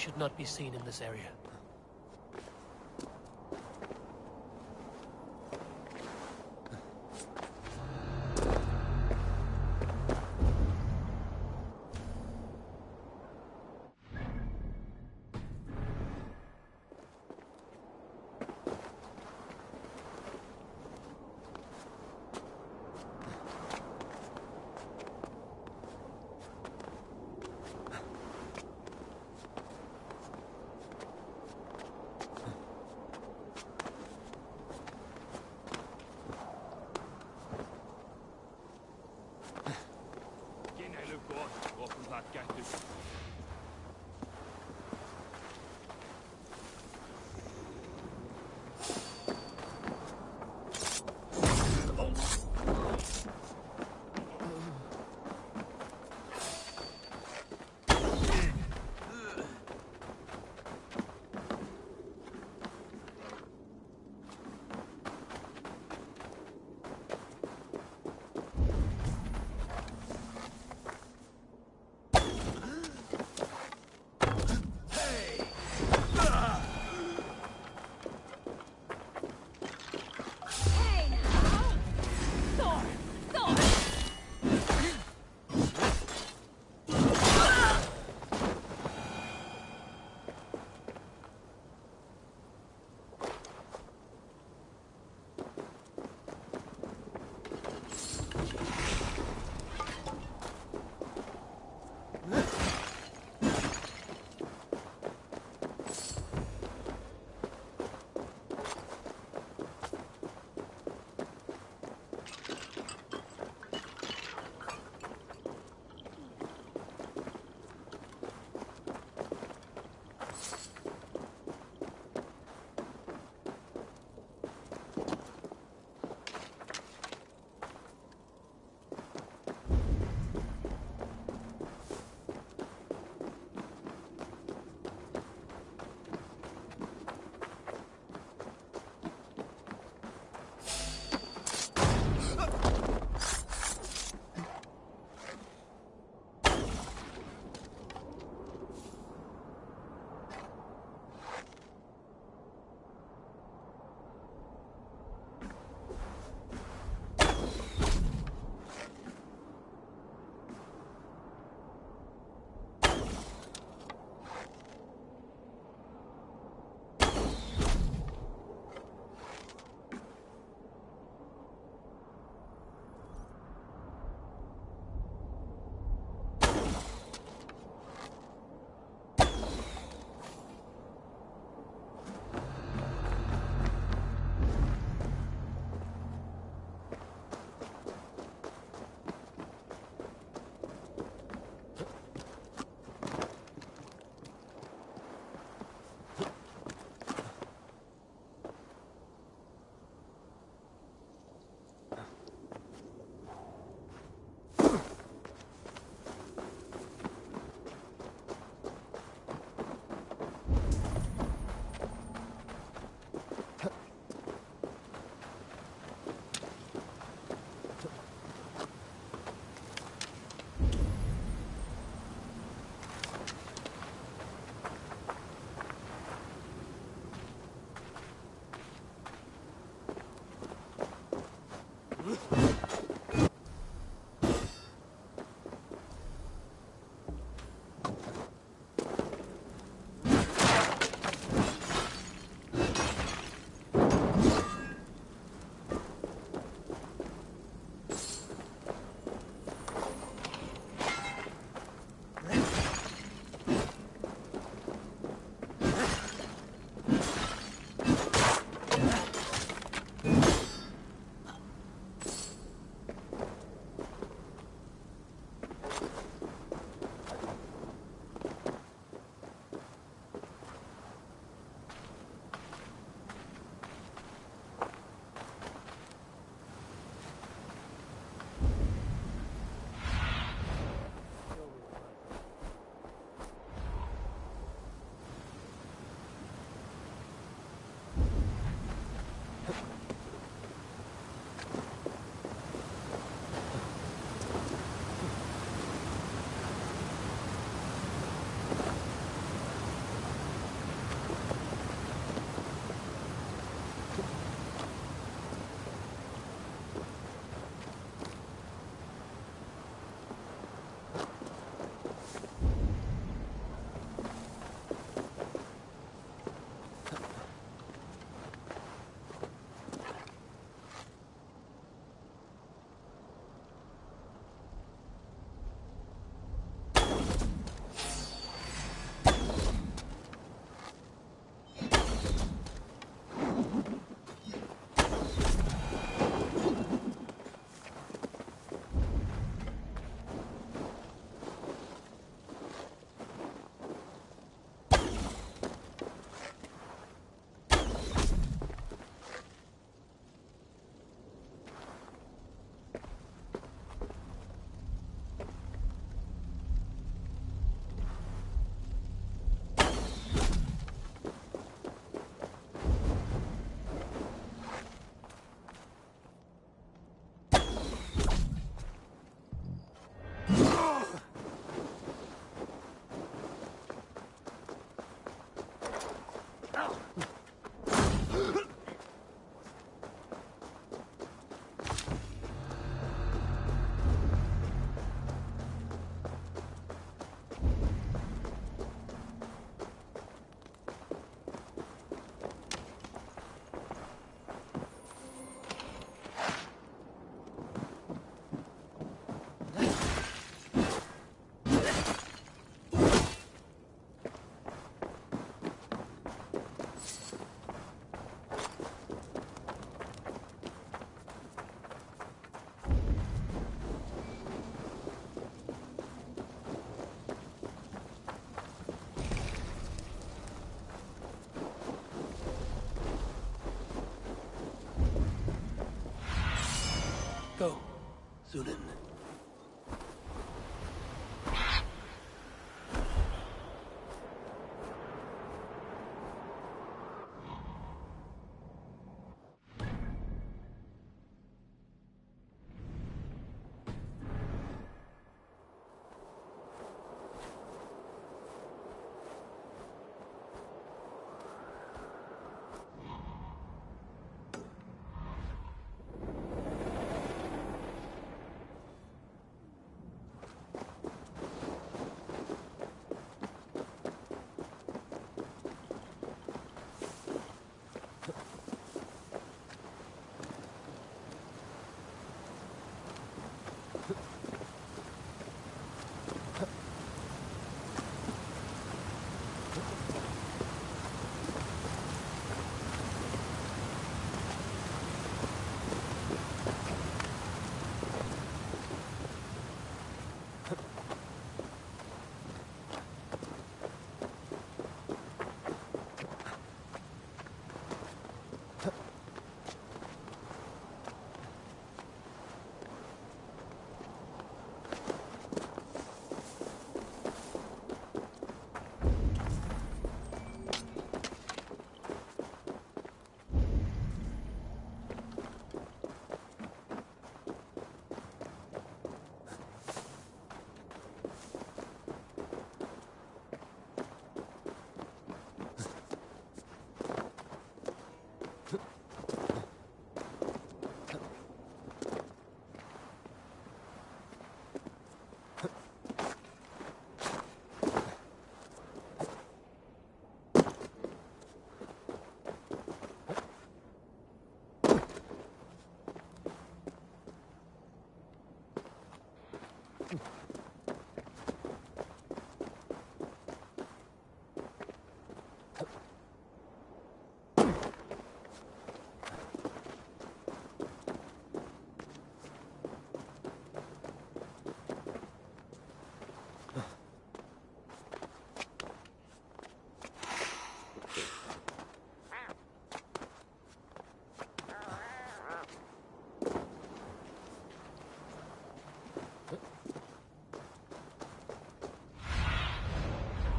should not be seen in this area. Sunan.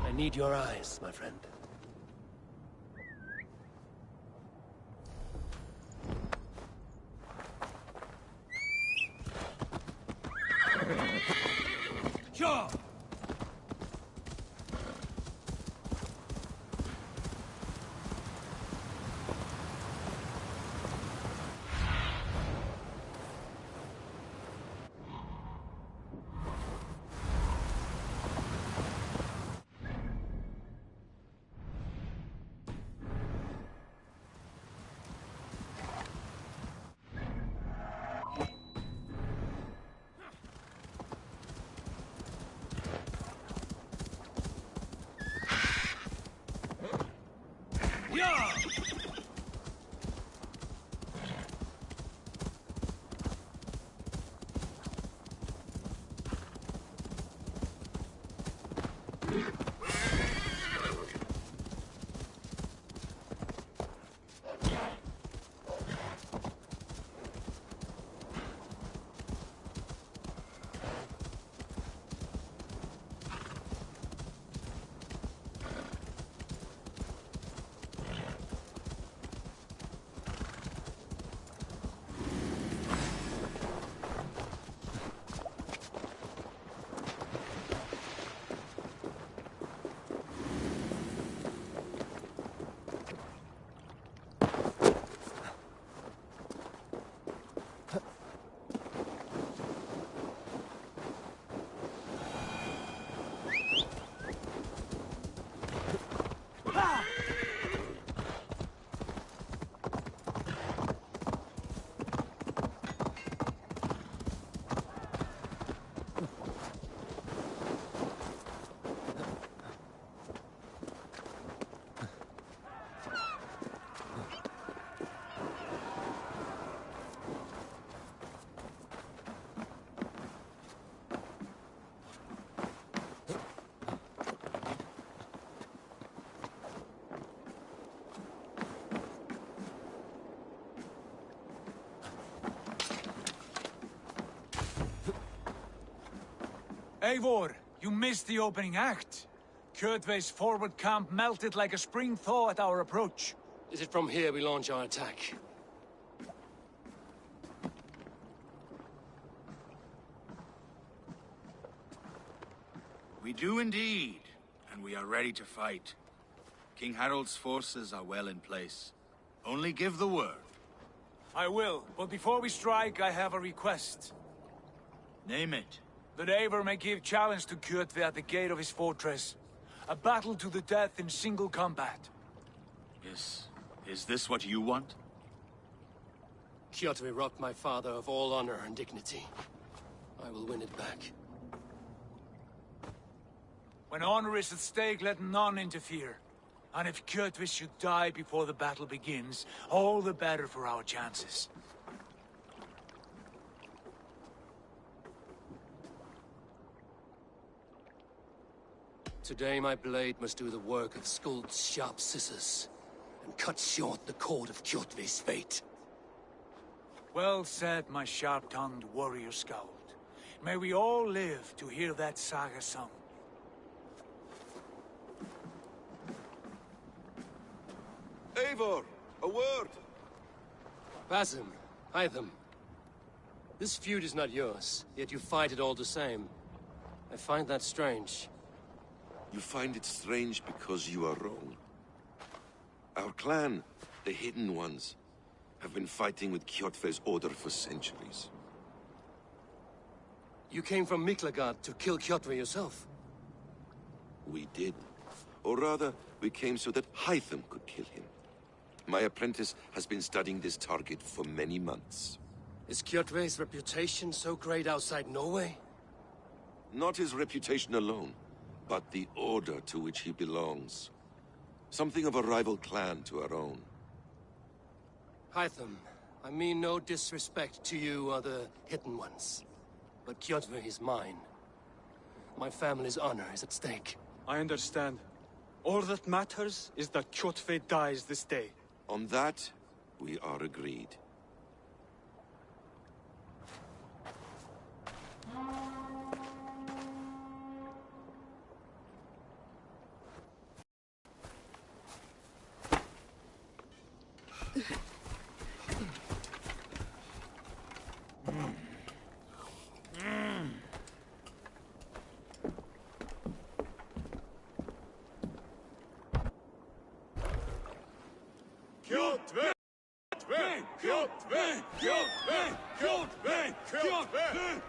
I need your eyes, my friend. Sure! Eivor, you missed the opening act. Kjotve's forward camp melted like a spring thaw at our approach. Is it from here we launch our attack? We do indeed, and we are ready to fight. King Harald's forces are well in place. Only give the word. I will, but before we strike, I have a request. Name it. That Eivor may give challenge to Kjotve at the gate of his fortress. A battle to the death in single combat. Is this what you want? Kjotve robbed my father of all honor and dignity. I will win it back. When honor is at stake, let none interfere. And if Kjotve should die before the battle begins, all the better for our chances. Today my blade must do the work of Skuld's sharp scissors, and cut short the cord of Kjotve's fate. Well said, my sharp-tongued warrior Skald. May we all live to hear that saga sung. Eivor, a word! Basim, Hytham. This feud is not yours, yet you fight it all the same. I find that strange. You find it strange because you are wrong. Our clan, the Hidden Ones, have been fighting with Kjotve's order for centuries. You came from Miklagard to kill Kjotve yourself. We did. Or rather, we came so that Hytham could kill him. My apprentice has been studying this target for many months. Is Kjotve's reputation so great outside Norway? Not his reputation alone, but the order to which he belongs. Something of a rival clan to our own. Hytham, I mean no disrespect to you or the Hidden Ones. But Kjotve is mine. My family's honor is at stake. I understand. All that matters is that Kjotve dies this day. On that, we are agreed.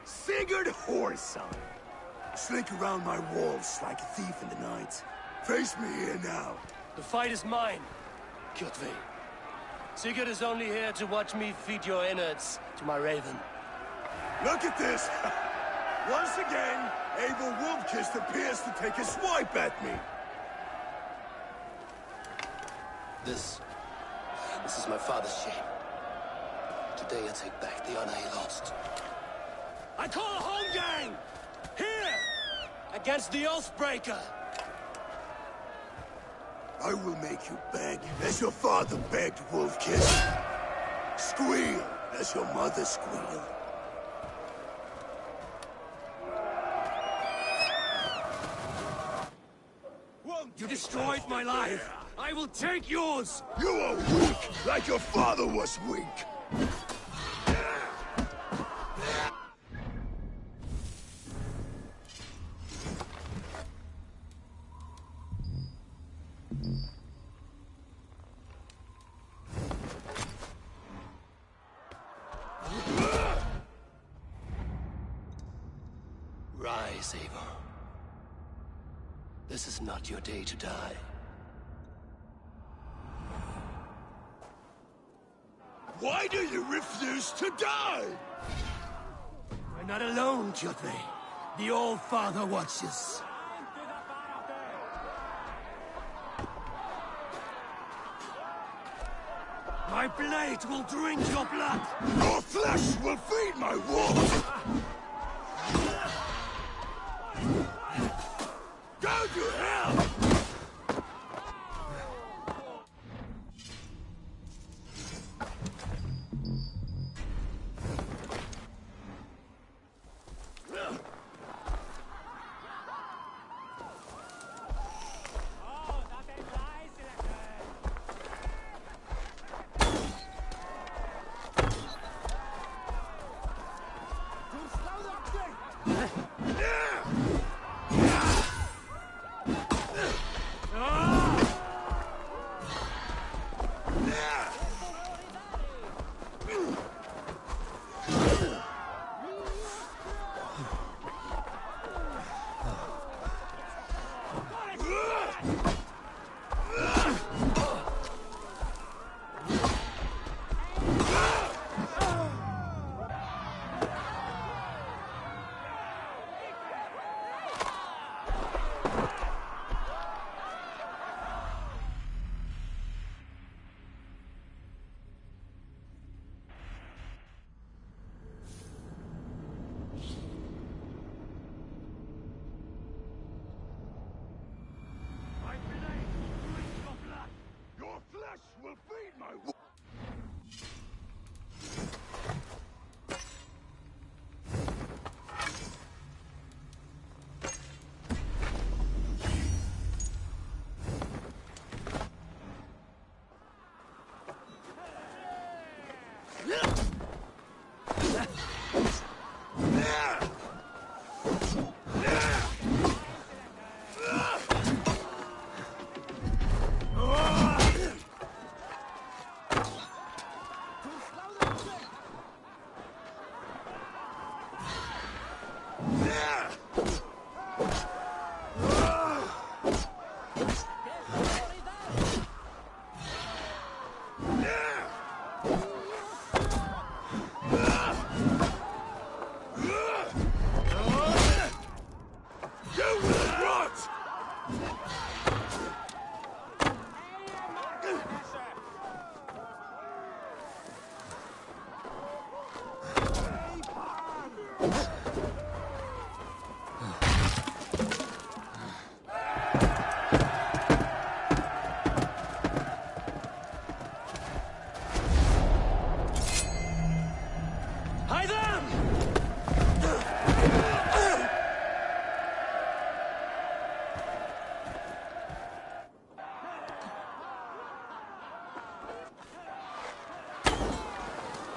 Sigurd Whoreson! Slink around my walls like a thief in the night. Face me here now. The fight is mine, Kjotve. Sigurd is only here to watch me feed your innards to my raven. Look at this! Once again, Abel Wolfkist appears to take a swipe at me. This is my father's shame. Today I take back the honor he lost. I call a home gang! Here! Against the Oathbreaker! I will make you beg, as your father begged, Wolfkiss. Squeal, as your mother squealed. You destroyed my life! I will take yours! You are weak, like your father was weak. Rise, Eivor. This is not your day to die. Why do you refuse to die? We're not alone, Kjotve. The All-Father watches. My blade will drink your blood! Your flesh will feed my wolves! Go to hell!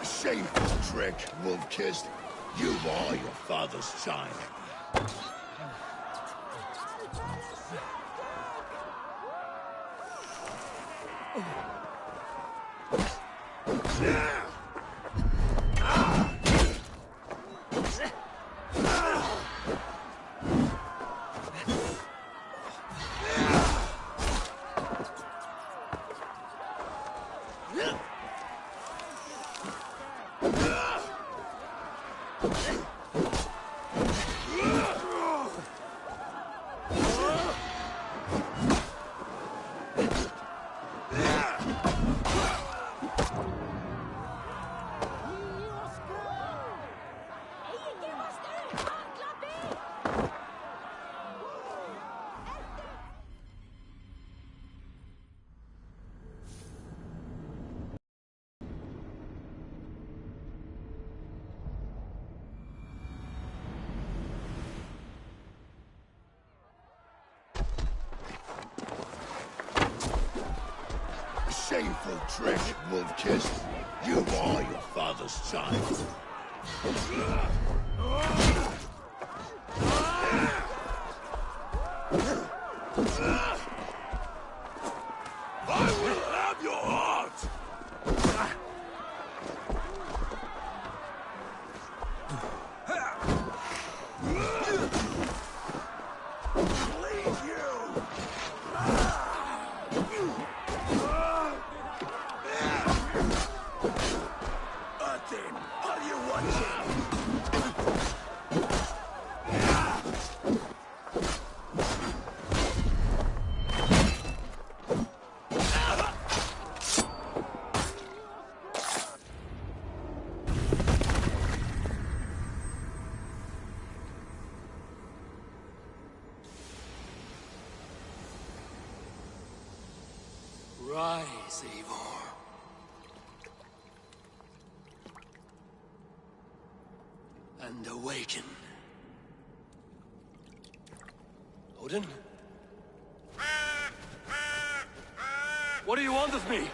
Shameful trick, wolf-kissed. You are your father's child. Shameful trick, wolf-kissed. You are your father's child. I will have your heart! Leave you! Are you watching? Rise, Eivor. And awaken. Odin? What do you want of me?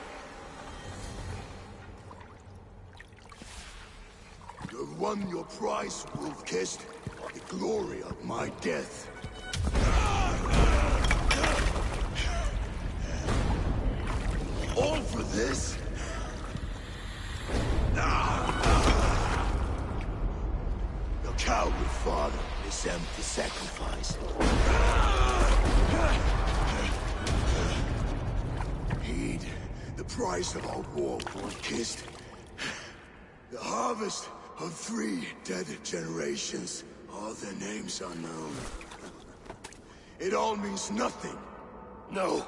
You've won your prize, wolf-kissed. The glory of my death. All for this? Your coward father is empty sacrifice. Heed the price of our war, Wolf-Kissed. The harvest of 3 dead generations. All their names unknown. It all means nothing. No.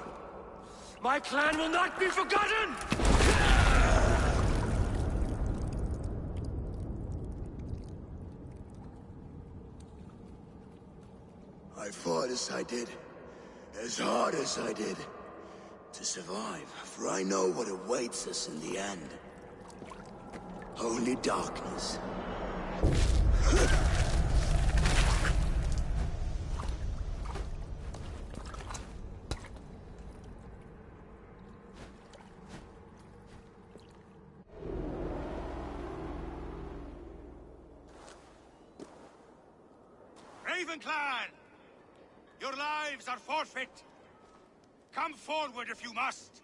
My clan will not be forgotten! I fought as I did, as hard as I did, to survive, for I know what awaits us in the end. Only darkness. Raven Clan! Your lives are forfeit. Come forward if you must.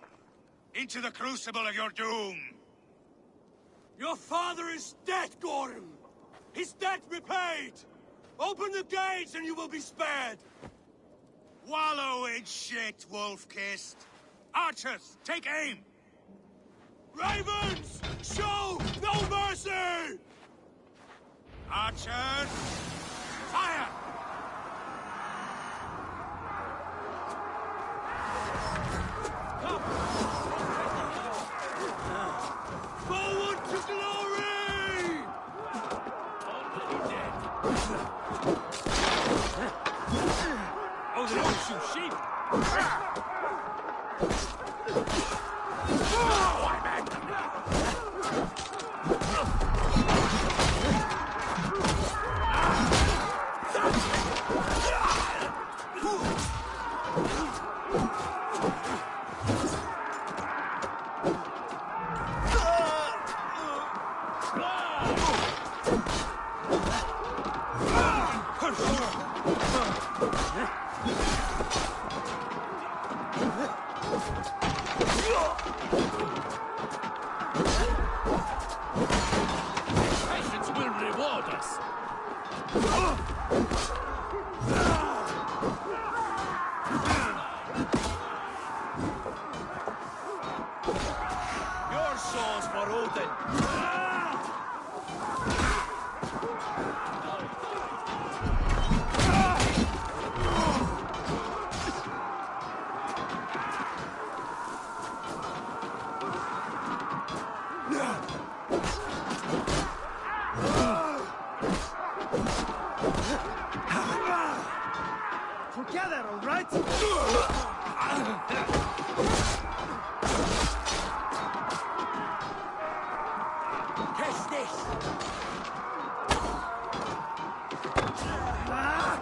Into the crucible of your doom. Your father is dead, Gordon! His debt repaid! Open the gates and you will be spared! Wallow in shit, Wolf-Kissed. Archers, take aim! Ravens! Show no mercy! Archers, fire! Forward to glory! Oh, they don't shoot sheep! Patience will reward us. Your souls for Odin. Together, all right? Catch this!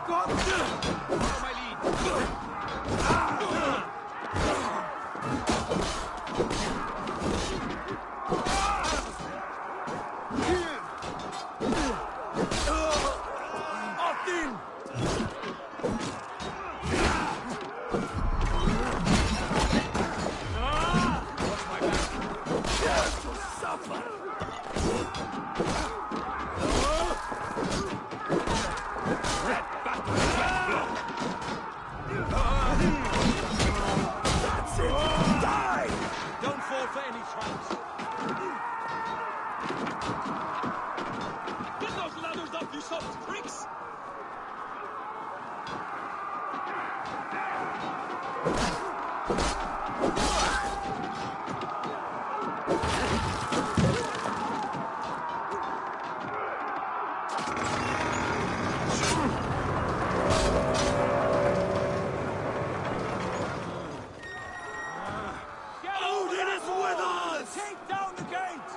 Got Follow my lead. Martin! Watch my back. To suffer! That's it! Die! Don't fall for any traps. Get those ladders up, you soft pricks! Odin is with us! Take down the gate!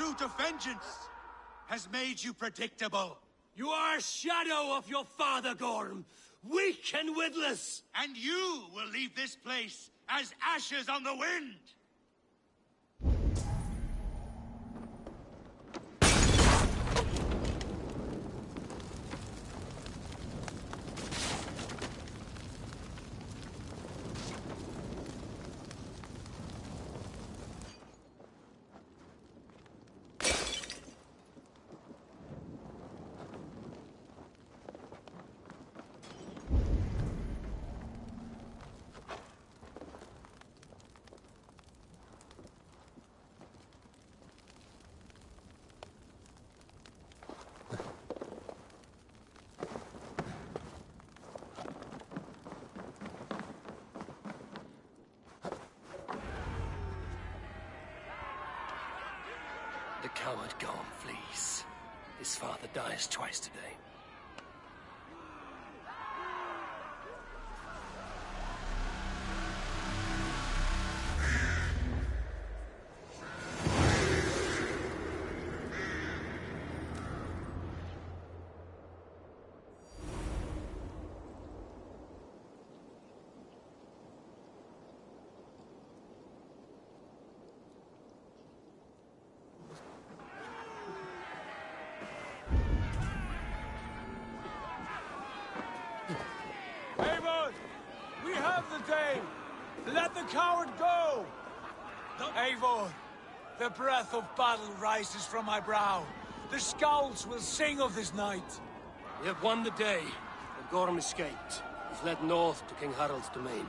pursuit of vengeance has made you predictable. You are a shadow of your father, Gorm. Weak and witless. And you will leave this place as ashes on the wind. The coward Gorm flees. His father dies twice today. Eivor! We have the day! Let the coward go! Eivor, the breath of battle rises from my brow. The scouts will sing of this night. We have won the day, but Gorm escaped. He fled north to King Harald's domain.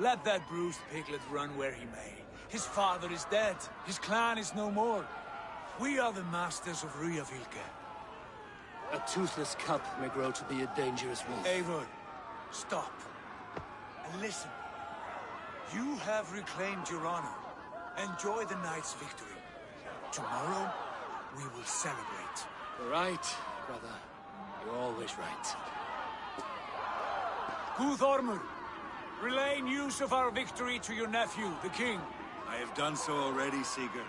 Let that bruised piglet run where he may. His father is dead. His clan is no more. We are the masters of Ryjavilke. A toothless cub may grow to be a dangerous wolf. Eivor, stop. And listen. You have reclaimed your honor. Enjoy the night's victory. Tomorrow, we will celebrate. You're right, brother. You're always right. Guthormur, relay news of our victory to your nephew, the king. I have done so already, Sigurd.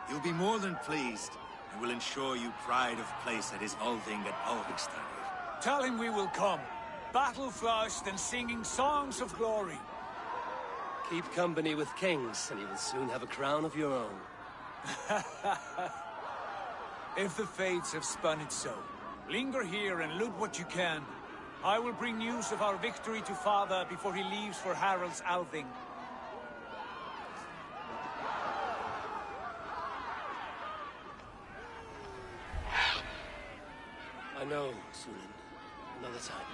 He'll be more than pleased, and will ensure you pride of place at his Althing at Alvigstad. Tell him we will come, battle-flushed and singing songs of glory. Keep company with kings, and you will soon have a crown of your own. If the fates have spun it so, linger here and loot what you can. I will bring news of our victory to father before he leaves for Harald's Althing. I know, Sunan. Another time.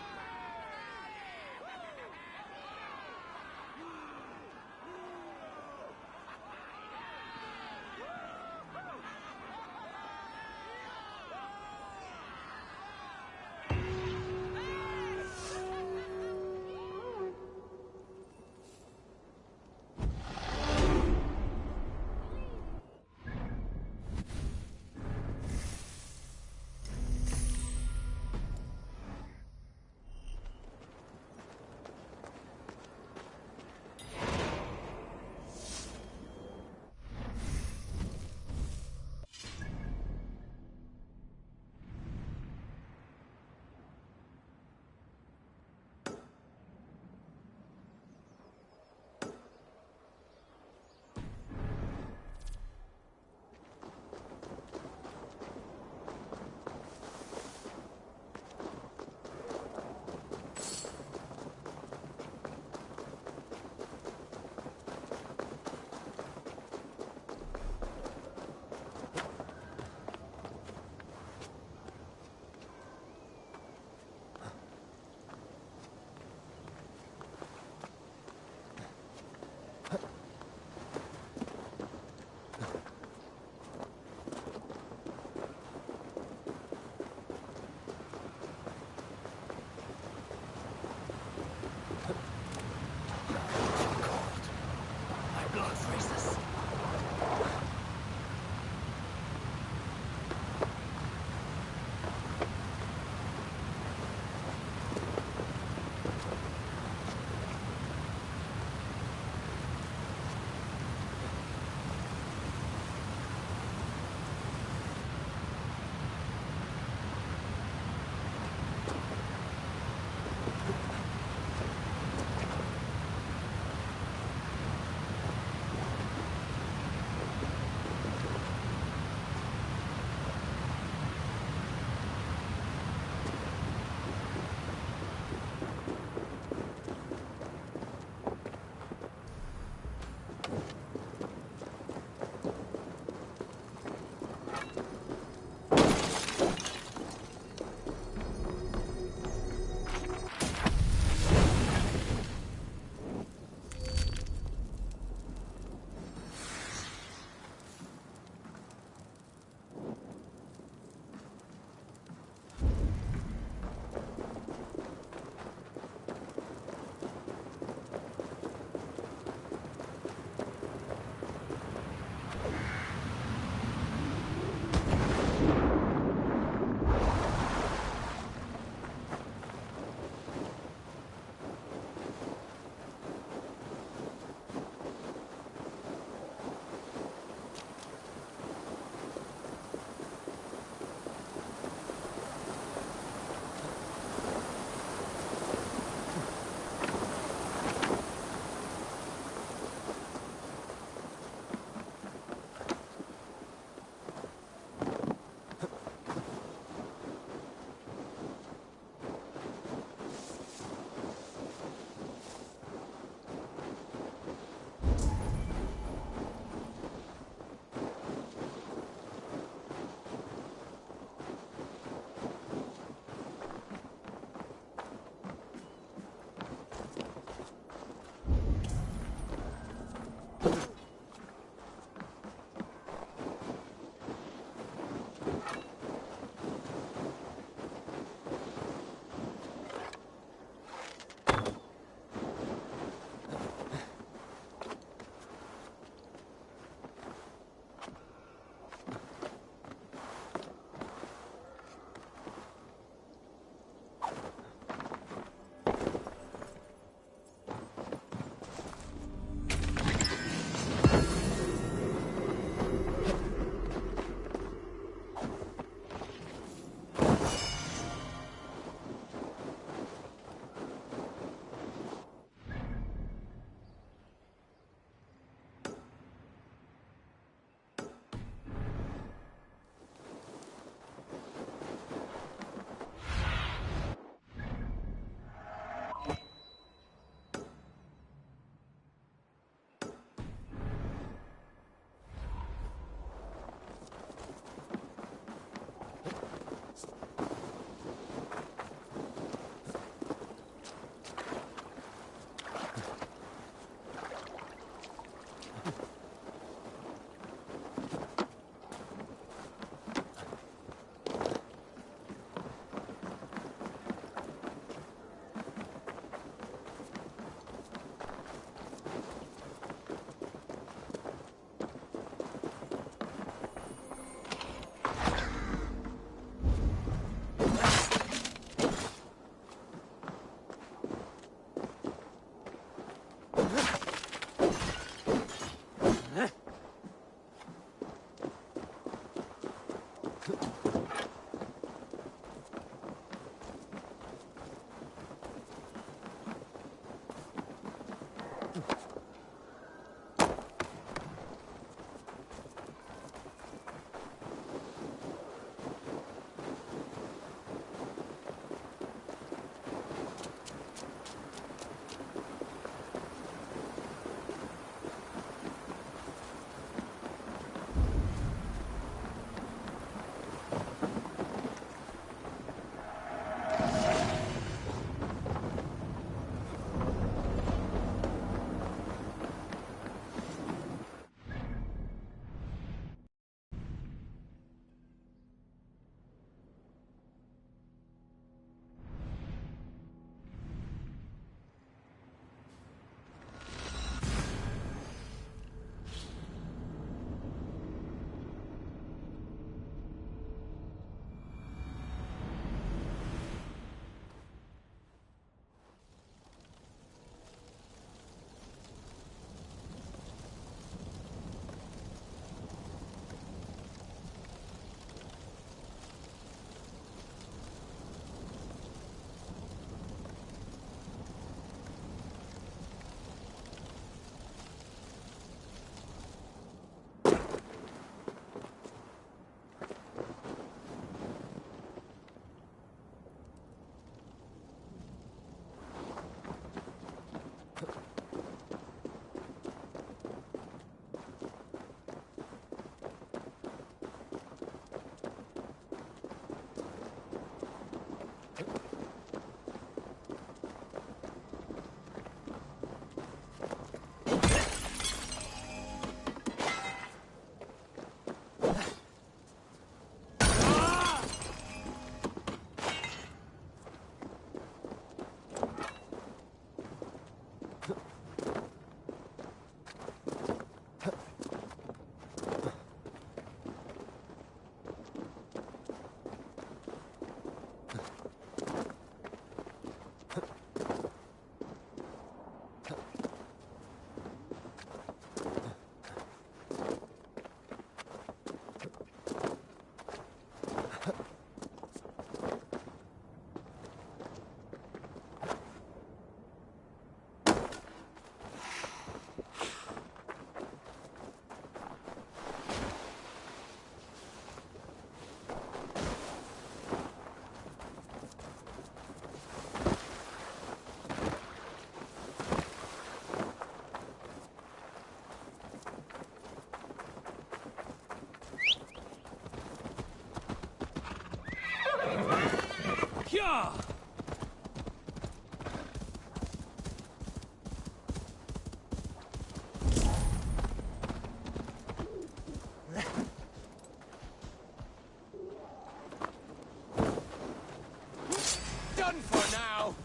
Done for now.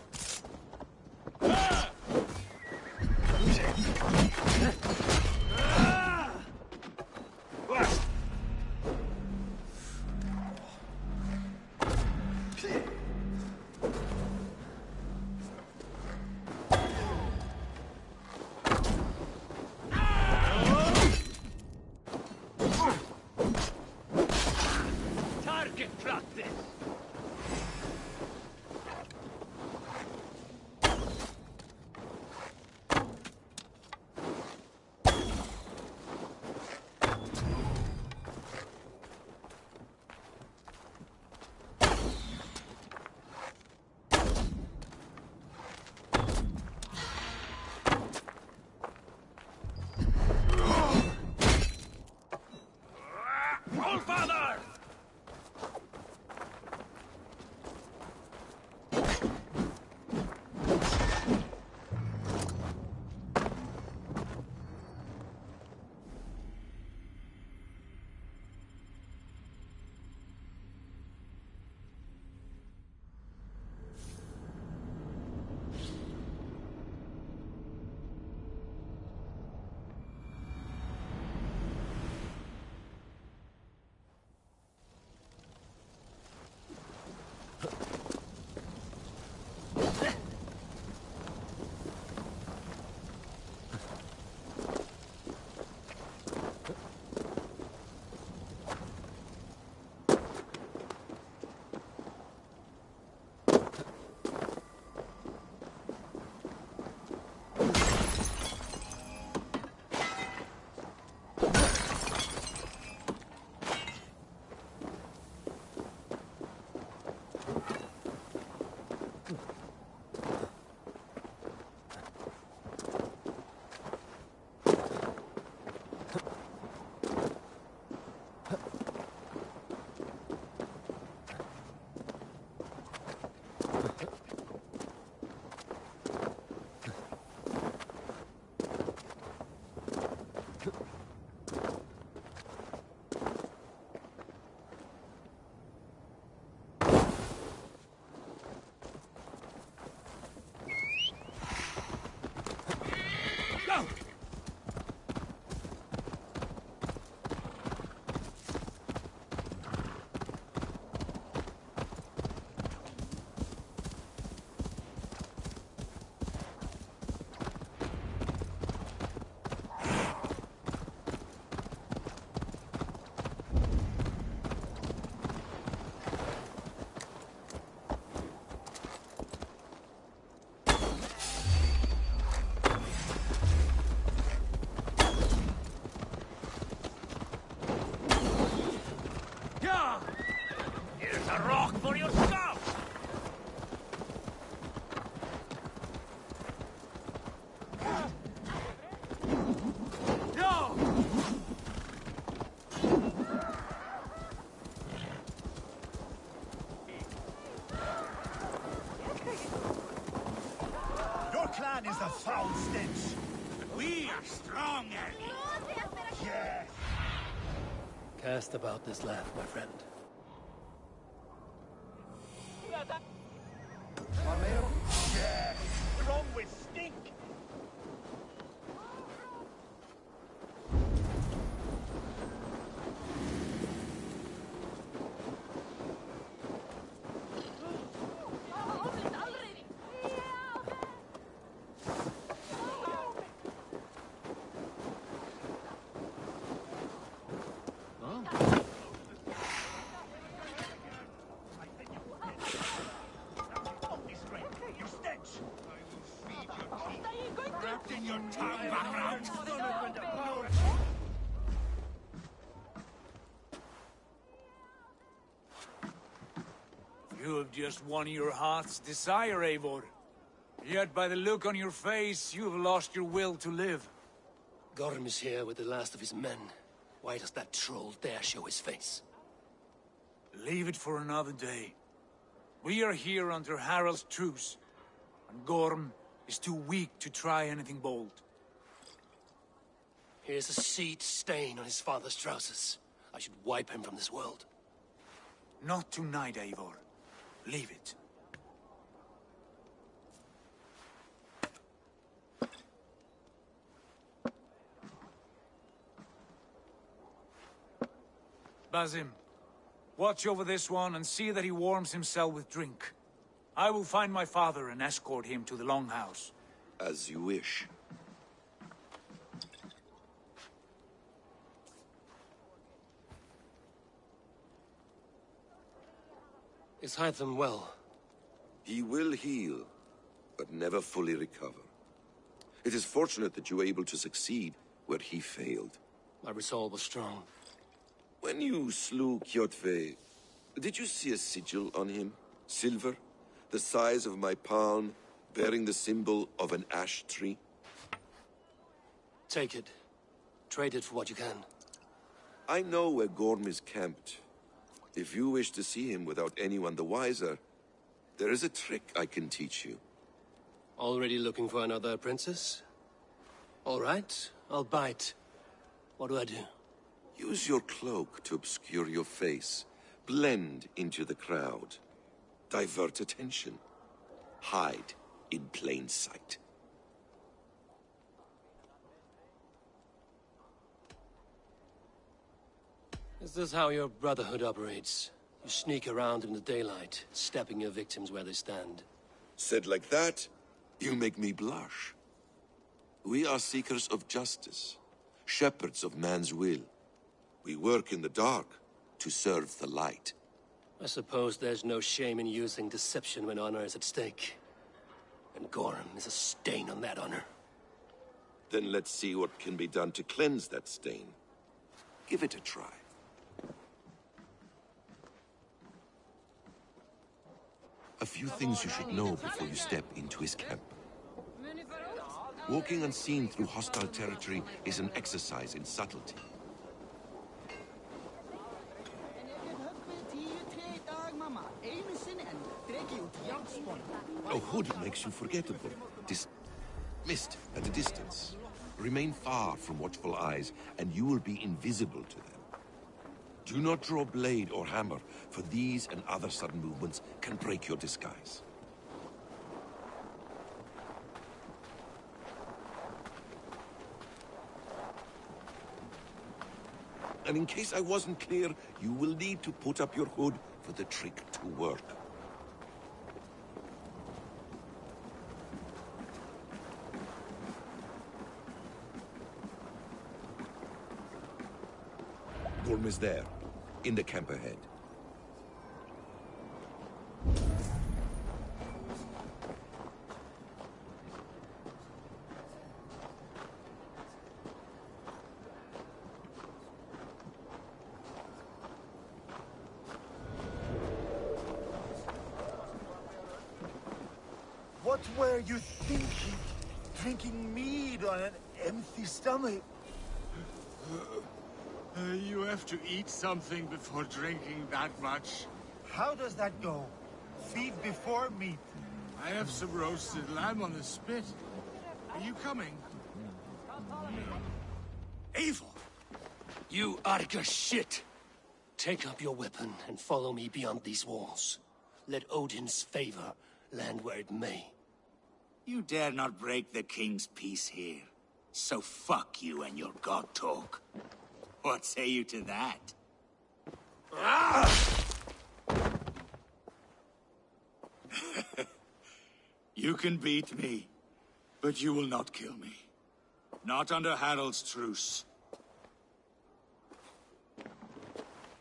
Target practice. All father! Go! Yeah! Here's a rock for your skull! Yeah! Your clan is a foul stench. We are strong, Annie. Yes. Cast about this land, my friend. Yes. Wrong with stink. You have just won your heart's desire, Eivor. Yet by the look on your face, you have lost your will to live. Gorm is here with the last of his men. Why does that troll dare show his face? Leave it for another day. We are here under Harald's truce, and Gorm is too weak to try anything bold. Here's a seed stain on his father's trousers. I should wipe him from this world. Not tonight, Eivor. Leave it. Basim, watch over this one and see that he warms himself with drink. I will find my father and escort him to the Longhouse. As you wish. Is Hytham well? He will heal, but never fully recover. It is fortunate that you were able to succeed where he failed. My resolve was strong. When you slew Kjotve, did you see a sigil on him? Silver? The size of my palm, bearing the symbol of an ash tree? Take it. Trade it for what you can. I know where Gorm is camped. If you wish to see him without anyone the wiser, there is a trick I can teach you. Already looking for another princess? All right, I'll bite. What do I do? Use your cloak to obscure your face. Blend into the crowd. Divert attention. Hide in plain sight. Is this how your brotherhood operates? You sneak around in the daylight, stepping your victims where they stand. Said like that, you make me blush. We are seekers of justice, shepherds of man's will. We work in the dark to serve the light. I suppose there's no shame in using deception when honor is at stake. And Gorm is a stain on that honor. Then let's see what can be done to cleanse that stain. Give it a try. A few things you should know before you step into his camp. Walking unseen through hostile territory is an exercise in subtlety. A hood makes you forgettable. Mist at a distance. Remain far from watchful eyes, and you will be invisible to them. Do not draw blade or hammer, for these and other sudden movements can break your disguise. And in case I wasn't clear, you will need to put up your hood for the trick to work. Gorm is there, in the camp ahead. What were you thinking? Drinking mead on an empty stomach? You have to eat something before drinking that much. How does that go? Feed before meat. I have some roasted lamb on the spit. Are you coming? Eivor! You Arga shit! Take up your weapon and follow me beyond these walls. Let Odin's favor land where it may. You dare not break the king's peace here. So fuck you and your god talk. What say you to that? You can beat me, but you will not kill me. Not under Harald's truce.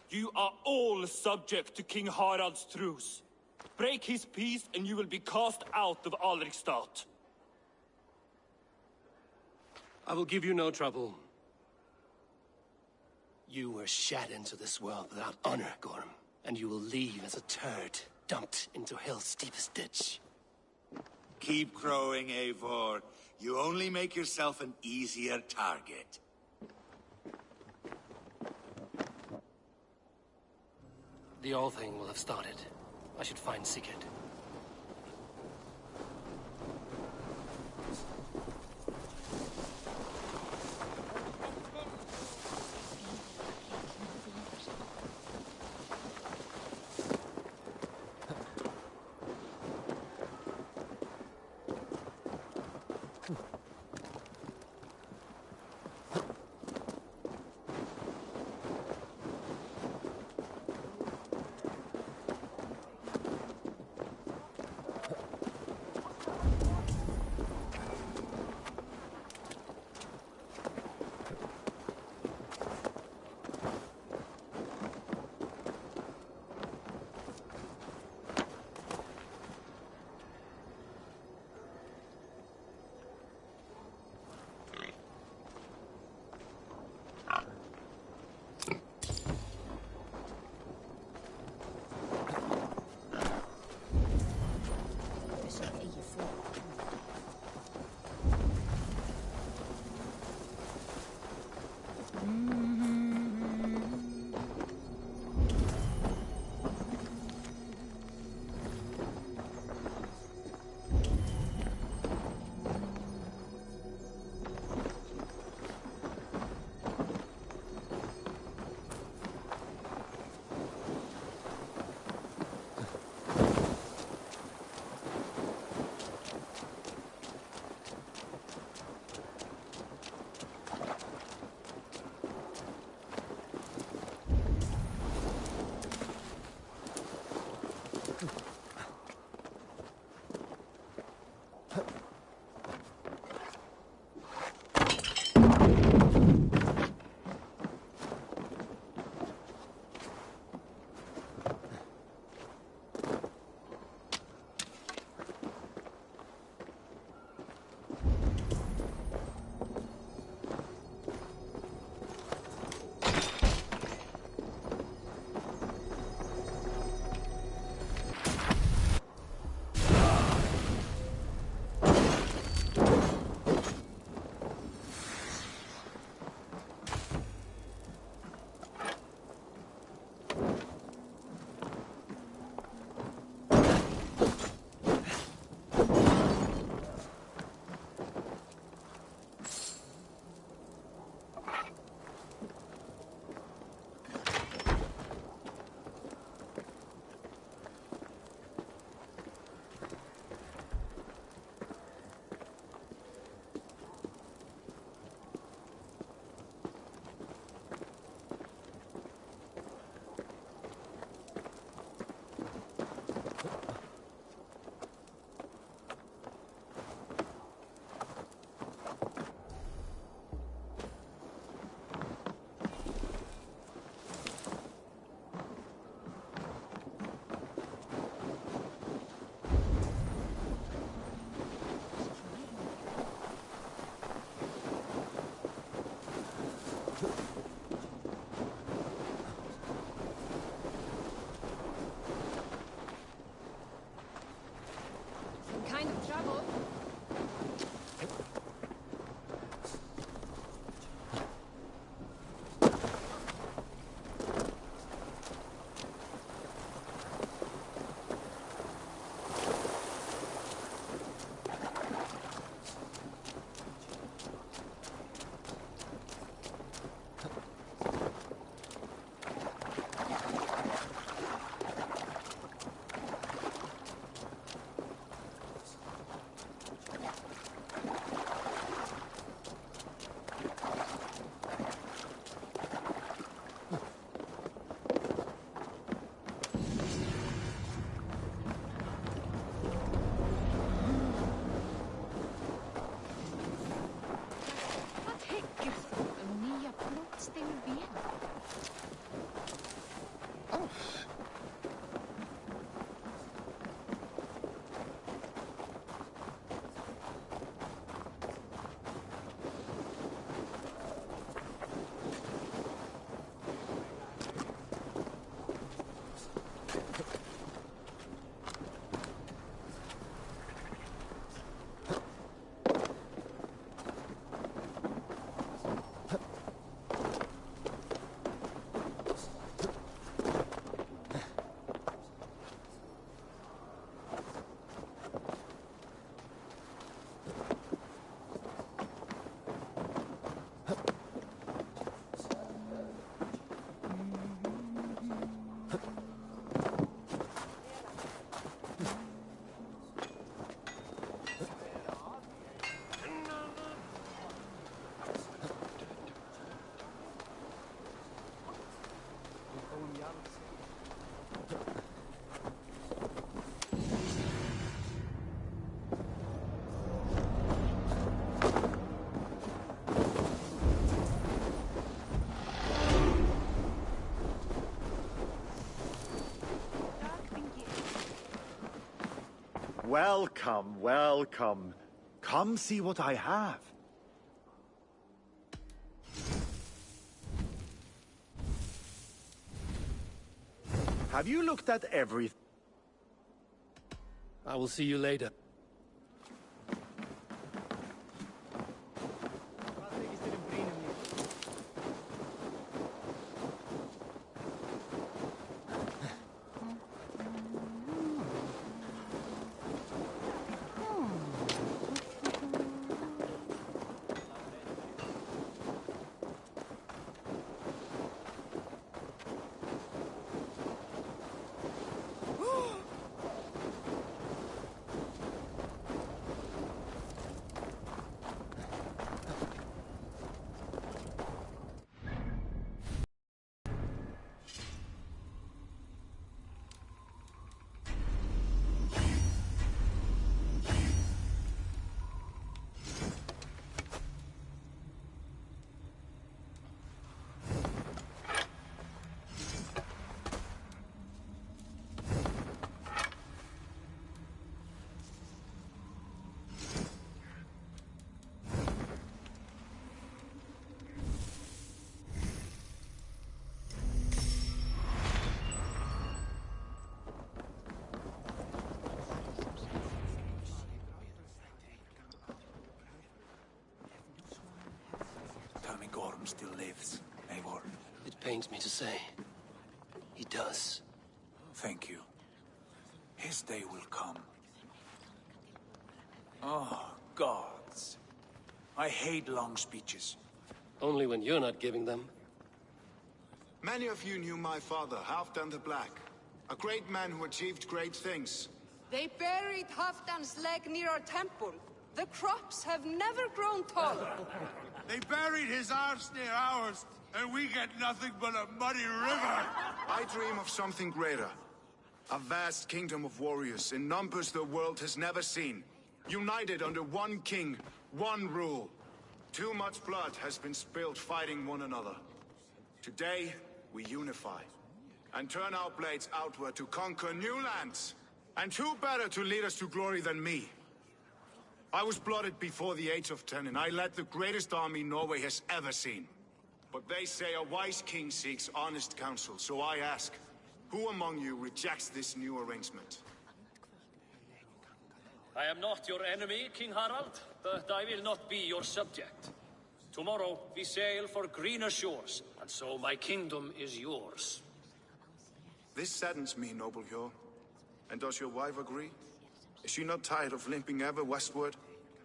You are all subject to King Harald's truce. Break his peace and you will be cast out of Alrikstad. I will give you no trouble. You were shat into this world without honor, Gorm, and you will leave as a turd dumped into hell's deepest ditch. Keep crowing, Eivor. You only make yourself an easier target. The All Thing will have started. I should find Sigurd. Welcome, welcome. Come see what I have. Have you looked at everything? I will see you later. Gorm still lives, Eivor. It pains me to say. He does. Thank you. His day will come. Oh, gods. I hate long speeches. Only when you're not giving them. Many of you knew my father, Halfdan the Black. A great man who achieved great things. They buried Halfdan's leg near our temple. The crops have never grown taller. They buried his arse near ours, and we get nothing but a muddy river. I dream of something greater. A vast kingdom of warriors in numbers the world has never seen. United under one king, one rule. Too much blood has been spilled fighting one another. Today, we unify. And turn our blades outward to conquer new lands. And who better to lead us to glory than me? I was blooded before the age of 10, and I led the greatest army Norway has ever seen. But they say a wise king seeks honest counsel, so I ask, who among you rejects this new arrangement? I am not your enemy, King Harald, but I will not be your subject. Tomorrow we sail for greener shores, and so my kingdom is yours. This saddens me, noble Hjor. And does your wife agree? Is she not tired of limping ever westward?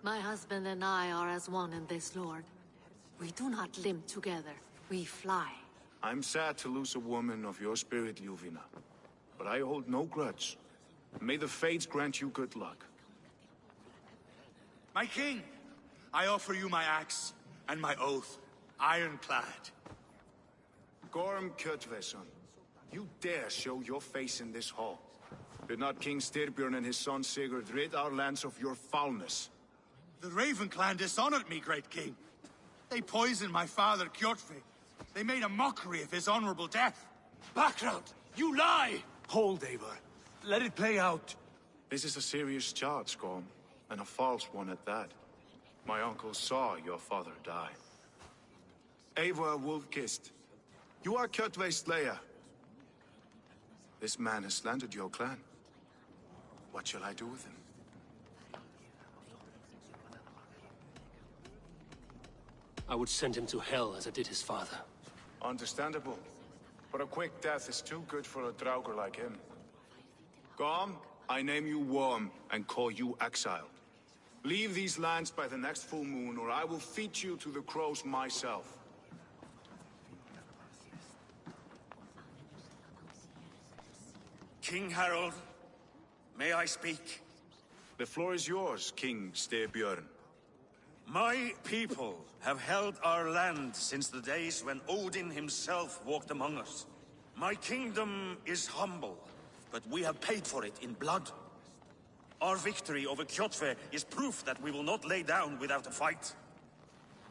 My husband and I are as one in this, Lord. We do not limp together. We fly. I'm sad to lose a woman of your spirit, Ljuvina. But I hold no grudge. May the fates grant you good luck. My king, I offer you my axe and my oath, ironclad. Gorm Kjotveson, you dare show your face in this hall. Did not King Styrbjörn and his son Sigurd rid our lands of your foulness? The Raven clan dishonored me, great king. They poisoned my father, Kjotve. They made a mockery of his honorable death. Background! You lie! Hold, Eivor. Let it play out. This is a serious charge, Gorm, and a false one at that. My uncle saw your father die. Eivor Wolf-Kissed, you are Kjotve's slayer. This man has slandered your clan. What shall I do with him? I would send him to hell as I did his father. Understandable. But a quick death is too good for a Draugr like him. Gorm, I name you Worm and call you exiled. Leave these lands by the next full moon, or I will feed you to the crows myself. King Harold, may I speak? The floor is yours, King Styrbjörn. My people have held our land since the days when Odin himself walked among us. My kingdom is humble, but we have paid for it in blood. Our victory over Kjotve is proof that we will not lay down without a fight.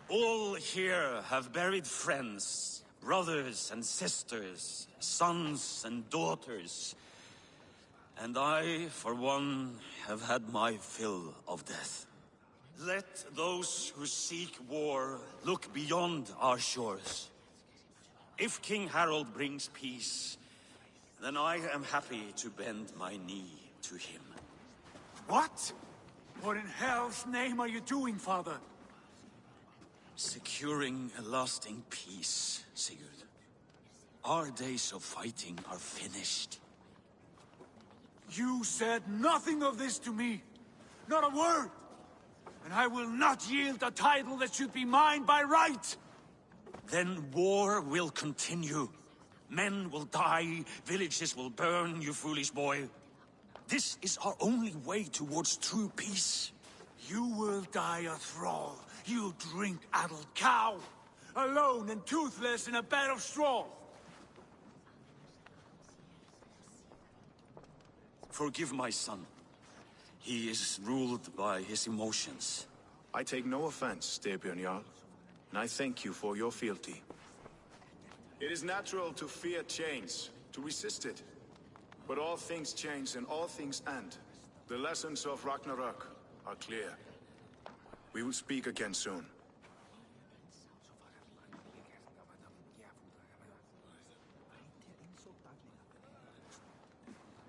All here have buried friends, brothers and sisters, sons and daughters. And I, for one, have had my fill of death. Let those who seek war look beyond our shores. If King Harold brings peace, then I am happy to bend my knee to him. What? What in hell's name are you doing, Father? Securing a lasting peace, Sigurd. Our days of fighting are finished. You said nothing of this to me. Not a word. And I will not yield a title that should be mine by right. Then war will continue. Men will die, villages will burn, you foolish boy. This is our only way towards true peace. You will die a thrall. You'll drink addled cow. Alone and toothless in a bed of straw. Forgive my son. He is ruled by his emotions. I take no offense, Styrbjörn Jarl, and I thank you for your fealty. It is natural to fear change, to resist it. But all things change and all things end. The lessons of Ragnarök are clear. We will speak again soon.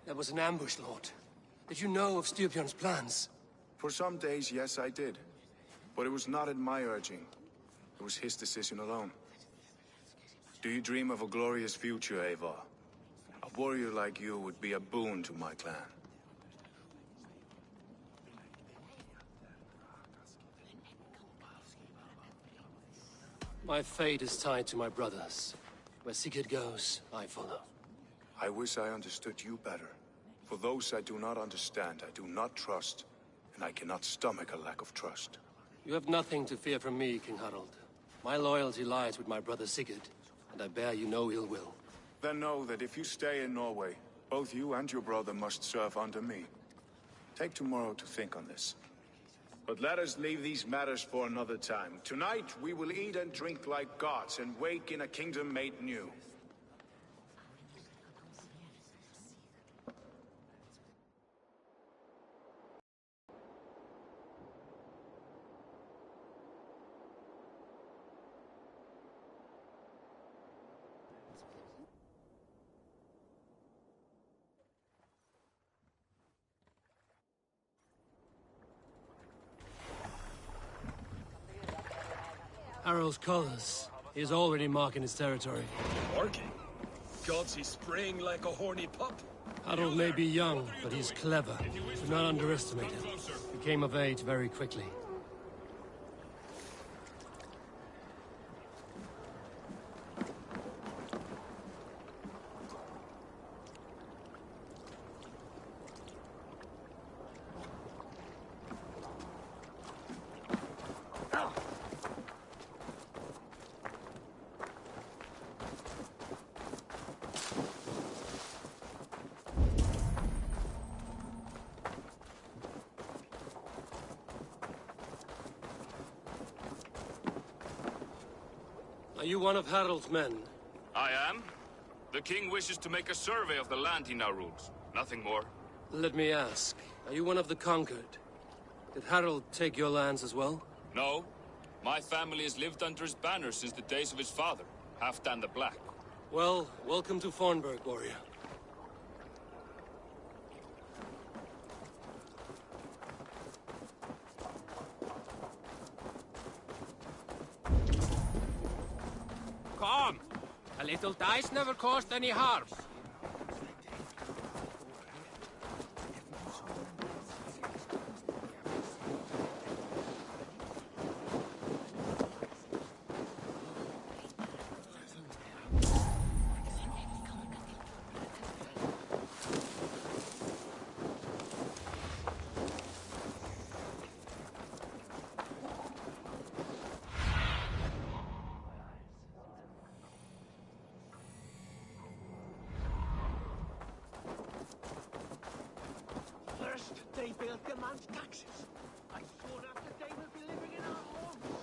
That was an ambush, Lord. Did you know of Styrbjörn's plans? For some days, yes, I did. But it was not at my urging. It was his decision alone. Do you dream of a glorious future, Eivor? A warrior like you would be a boon to my clan. My fate is tied to my brothers. Where Sigurd goes, I follow. I wish I understood you better. For those I do not understand, I do not trust, and I cannot stomach a lack of trust. You have nothing to fear from me, King Harold. My loyalty lies with my brother Sigurd, and I bear you no ill will. Then know that if you stay in Norway, both you and your brother must serve under me. Take tomorrow to think on this. But let us leave these matters for another time. Tonight, we will eat and drink like gods and wake in a kingdom made new. Harold's colors. He is already marking his territory. Marking? Gods, he's spraying like a horny pup. Harold may be young, but he's clever. Do not underestimate him. He came of age very quickly. Are you one of Harold's men? I am. The king wishes to make a survey of the land he now rules. Nothing more. Let me ask, are you one of the conquered? Did Harold take your lands as well? No. My family has lived under his banner since the days of his father, Halfdan the Black. Well, welcome to Fornburg, warrior. Come! A little dice never caused any harm. They built the man's taxes. I swore after they will be living in our homes.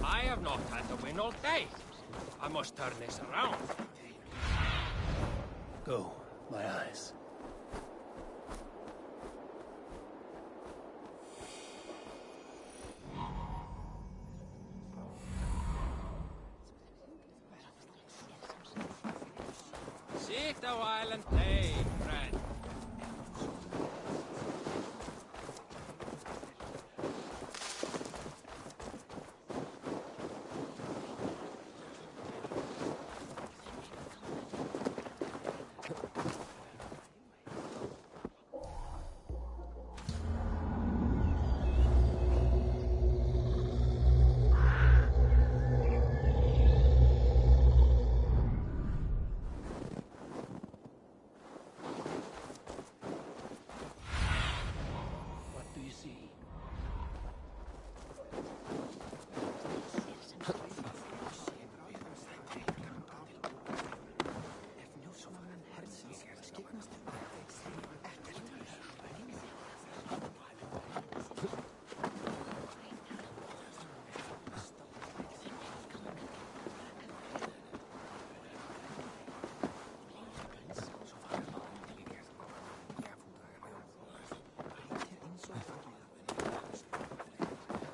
I have not had to win all day. I must turn this around. Go, my eyes. Sit a while and play, friend.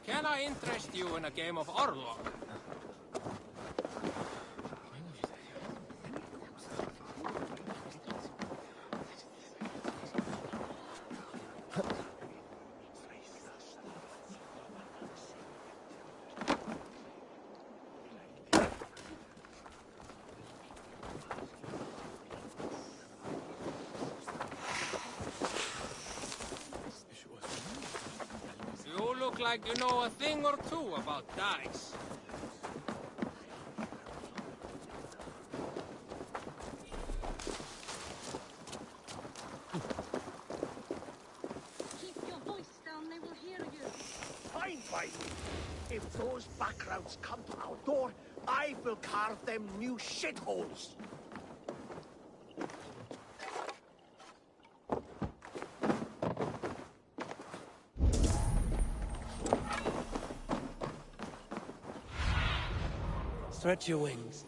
Can I interest you in a game of Orlog? You look like you know a thing or two about dice. Keep your voice down, they will hear you. Fine by me. If those backgrounds come to our door, I will carve them new shitholes. Stretch your wings.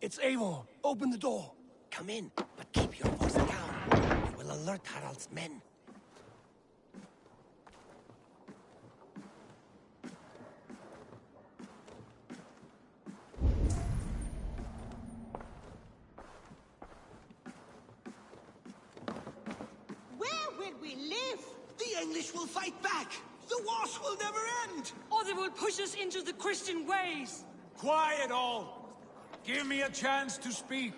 It's Eivor. Open the door. Come in, but keep your voice down. It will alert Harald's men. Where will we live? The English will fight back! The wars will never end! Or they will push us into the Christian ways. Quiet all! Give me a chance to speak.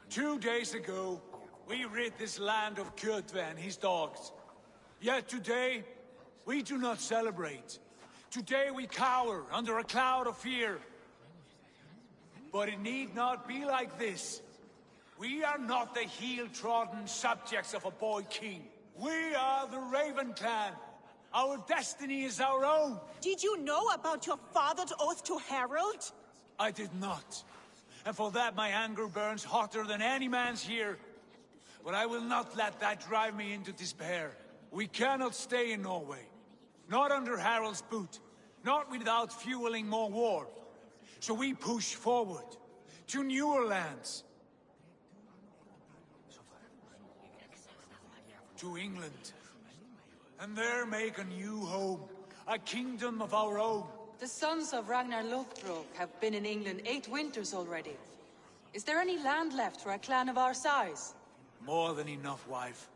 Two days ago, we rid this land of Kjotve and his dogs. Yet today, we do not celebrate. Today we cower under a cloud of fear. But it need not be like this. We are not the heel-trodden subjects of a boy king. We are the Raven clan. Our destiny is our own. Did you know about your father's oath to Harold? I did not. And for that my anger burns hotter than any man's here. But I will not let that drive me into despair. We cannot stay in Norway. Not under Harald's boot. Not without fueling more war. So we push forward. To newer lands. To England. And there make a new home. A kingdom of our own. The sons of Ragnar Lothbrok have been in England 8 winters already. Is there any land left for a clan of our size? More than enough, wife.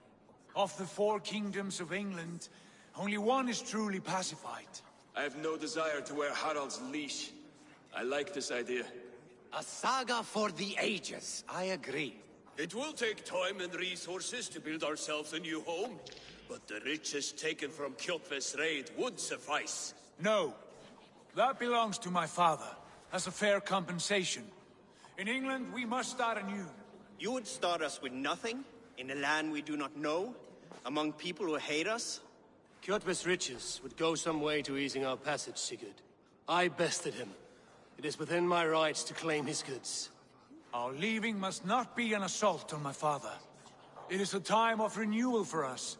Of the 4 kingdoms of England, only one is truly pacified. I have no desire to wear Harald's leash. I like this idea. A saga for the ages, I agree. It will take time and resources to build ourselves a new home, but the riches taken from Kjotve's raid would suffice. No. That belongs to my father, as a fair compensation. In England, we must start anew. You would start us with nothing? In a land we do not know? Among people who hate us? Kjotve's riches would go some way to easing our passage, Sigurd. I bested him. It is within my rights to claim his goods. Our leaving must not be an assault on my father. It is a time of renewal for us.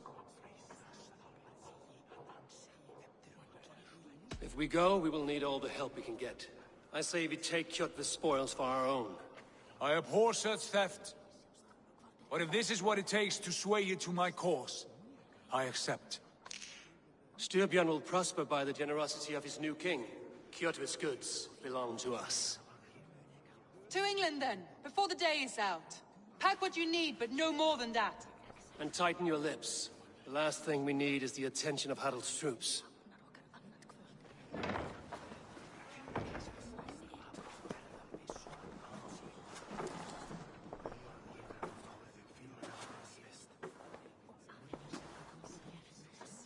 If we go, we will need all the help we can get. I say we take Kjotve's spoils for our own. I abhor such theft. But if this is what it takes to sway you to my cause, I accept. Styrbjörn will prosper by the generosity of his new king. Kjotve's goods belong to us. To England, then, before the day is out. Pack what you need, but no more than that. And tighten your lips. The last thing we need is the attention of Harald's troops.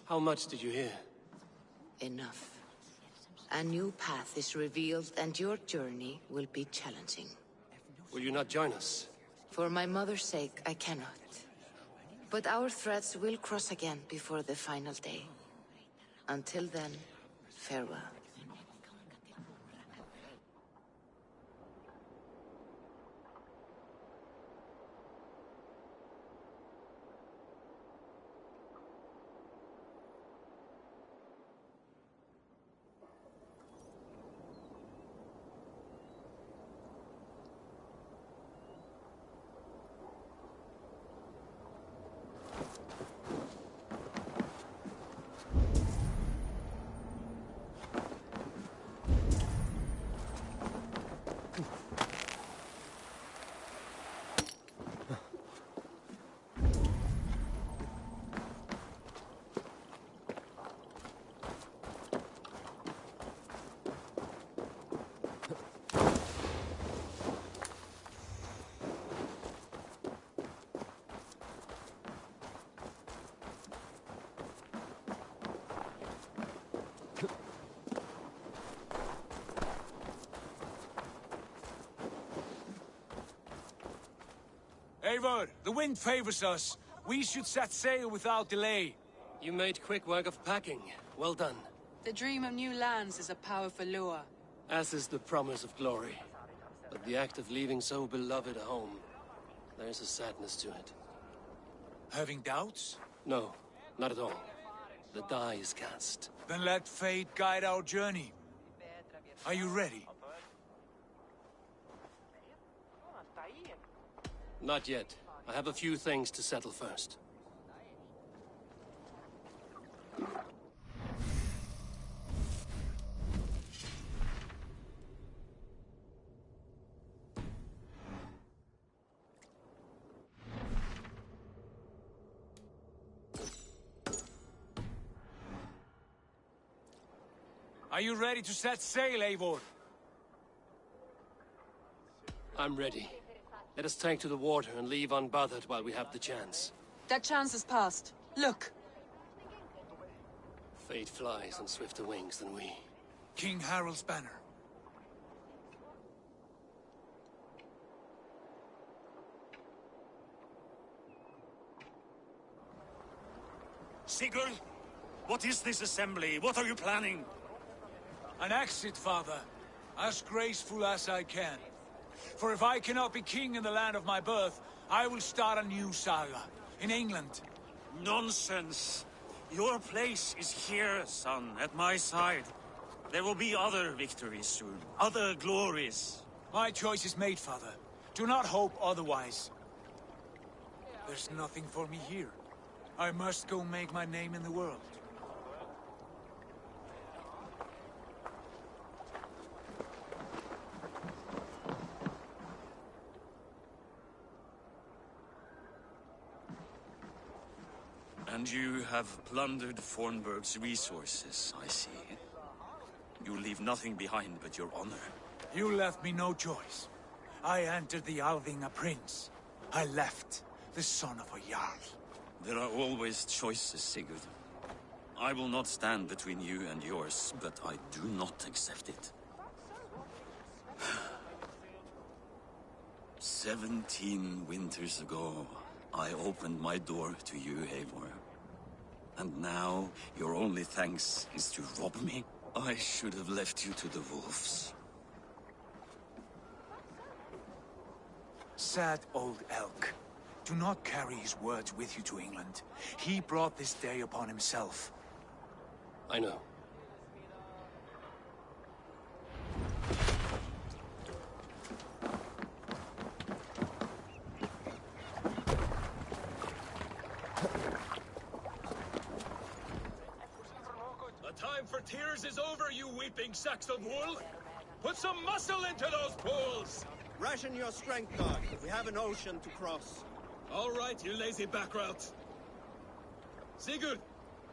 How much did you hear? Enough. A new path is revealed, and your journey will be challenging. Will you not join us? For my mother's sake, I cannot. But our threads will cross again before the final day. Until then, farewell. Eivor, the wind favors us. We should set sail without delay. You made quick work of packing. Well done. The dream of new lands is a powerful lure. As is the promise of glory. But the act of leaving so beloved a home, there's a sadness to it. Having doubts? No, not at all. The die is cast. Then let fate guide our journey. Are you ready? Not yet. I have a few things to settle first. Are you ready to set sail, Eivor? I'm ready. Let us take to the water and leave unbothered while we have the chance. That chance is past. Look! Fate flies on swifter wings than we. King Harald's banner. Sigurd? What is this assembly? What are you planning? An exit, father. As graceful as I can. For if I cannot be king in the land of my birth, I will start a new saga. In England. Nonsense. Your place is here, son, at my side. There will be other victories soon. Other glories. My choice is made, father. Do not hope otherwise. There's nothing for me here. I must go make my name in the world. And you have plundered Fornburg's resources, I see. You leave nothing behind but your honor. You left me no choice. I entered the Alving a prince. I left, the son of a Jarl. There are always choices, Sigurd. I will not stand between you and yours, but I do not accept it. 17 winters ago, I opened my door to you, Eivor. And now, your only thanks is to rob me? I should have left you to the wolves. Sad old elk. Do not carry his words with you to England. He brought this day upon himself. I know. The time for tears is over, you weeping sacks of wool! Put some muscle into those pools! Ration your strength, God. We have an ocean to cross. All right, you lazy backrout. Sigurd,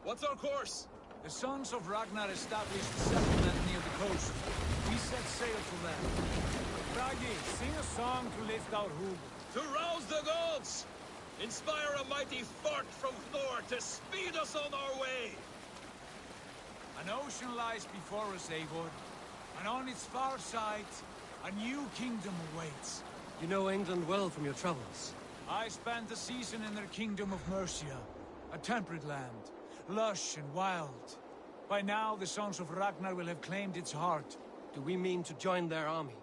what's our course? The sons of Ragnar established a settlement near the coast. We set sail for them. Bragi, sing a song to lift our hoop. To rouse the gods! Inspire a mighty fart from Thor to speed us on our way! An ocean lies before us, Eivor, and on its far side, a new kingdom awaits. You know England well from your travels. I spent a season in their kingdom of Mercia, a temperate land, lush and wild. By now, the sons of Ragnar will have claimed its heart. Do we mean to join their army?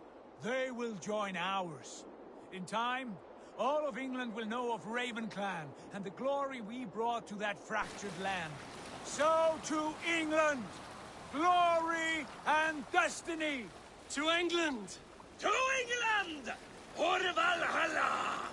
They will join ours. In time, all of England will know of Raven Clan and the glory we brought to that fractured land. So to England! Glory and destiny! To England! To England! For Valhalla!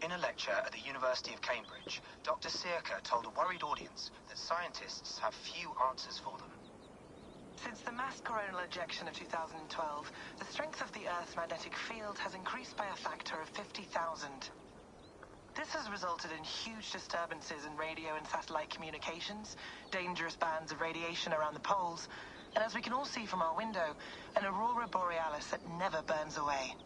In a lecture at the University of Cambridge, Dr. Sirka told a worried audience that scientists have few answers for them. Since the mass coronal ejection of 2012, the strength of the Earth's magnetic field has increased by a factor of 50,000. This has resulted in huge disturbances in radio and satellite communications, dangerous bands of radiation around the poles, and as we can all see from our window, an aurora borealis that never burns away.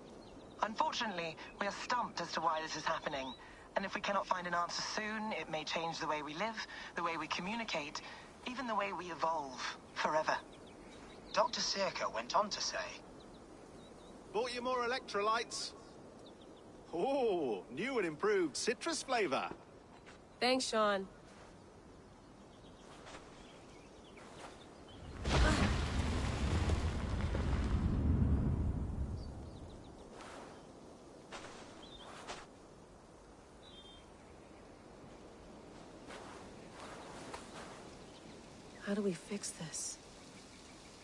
Unfortunately, we are stumped as to why this is happening, and if we cannot find an answer soon, it may change the way we live, the way we communicate, even the way we evolve, forever. Dr. Sirka went on to say, Bought you more electrolytes? Oh, new and improved citrus flavor. Thanks, Sean. How do we fix this?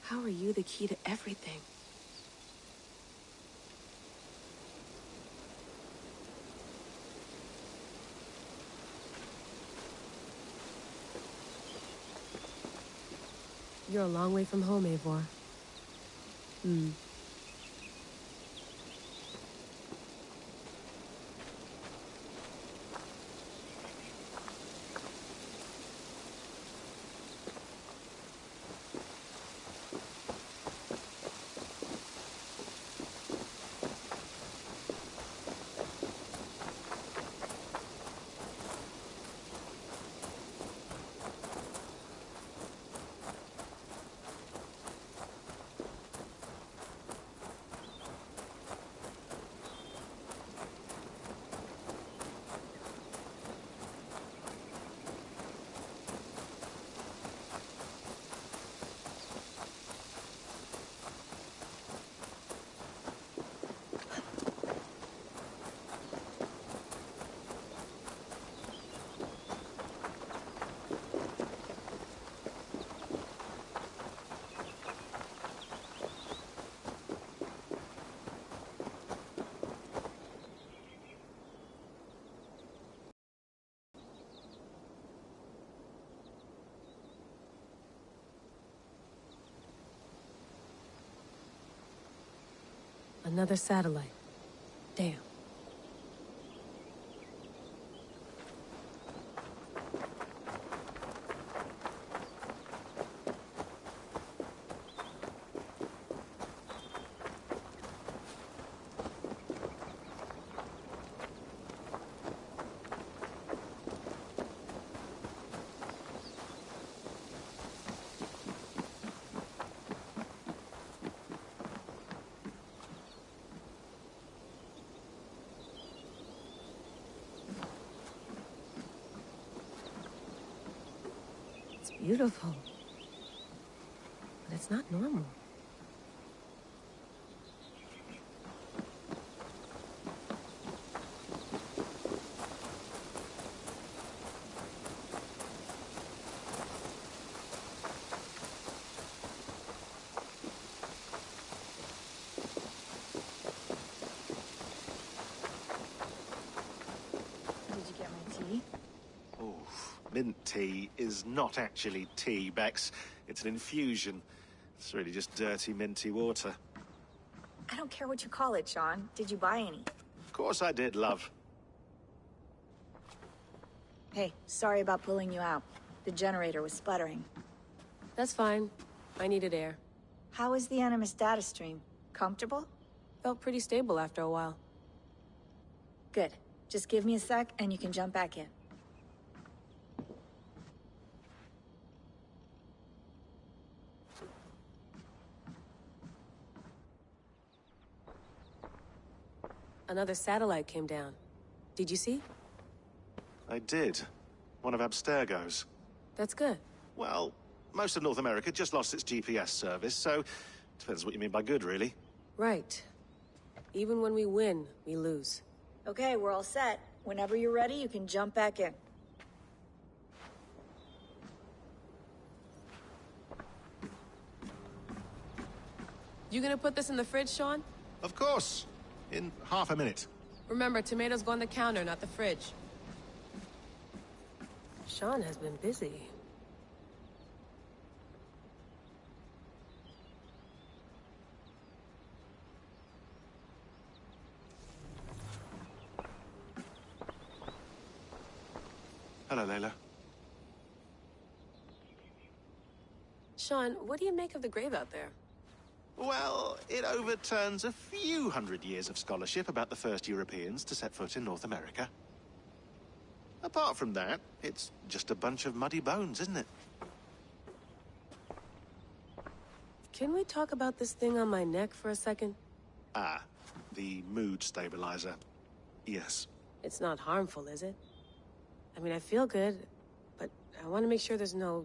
How are you the key to everything? You're a long way from home, Eivor. Another satellite. Damn. Beautiful. But it's not normal. Did you get my tea? Mint tea is not actually tea, Bex. It's an infusion. It's really just dirty, minty water. I don't care what you call it, Sean. Did you buy any? Of course I did, love. Hey, sorry about pulling you out. The generator was sputtering. That's fine. I needed air. How was the Animus data stream? Comfortable? Felt pretty stable after a while. Good. Just give me a sec and you can jump back in. Another satellite came down. Did you see? I did. One of Abstergo's. That's good. Well, most of North America just lost its GPS service, so depends what you mean by good, really. Right. Even when we win, we lose. Okay, we're all set. Whenever you're ready, you can jump back in. You gonna put this in the fridge, Sean? Of course. In half a minute. Remember, tomatoes go on the counter, not the fridge. Sean has been busy. Hello, Layla. Sean, what do you make of the grave out there? Well, it overturns a few hundred years of scholarship about the first Europeans to set foot in North America. Apart from that, it's just a bunch of muddy bones, isn't it? Can we talk about this thing on my neck for a second? Ah, the mood stabilizer. Yes. It's not harmful, is it? I mean, I feel good, but I want to make sure there's no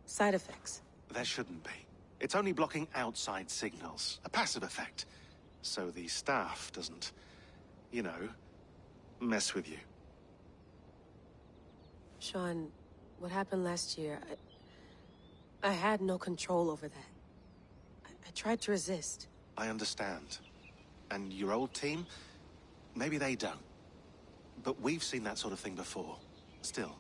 side effects. There shouldn't be. It's only blocking outside signals, a passive effect. So the staff doesn't, you know, mess with you. Sean, what happened last year, I had no control over that. I tried to resist. I understand. And your old team, maybe they don't. But we've seen that sort of thing before. Still,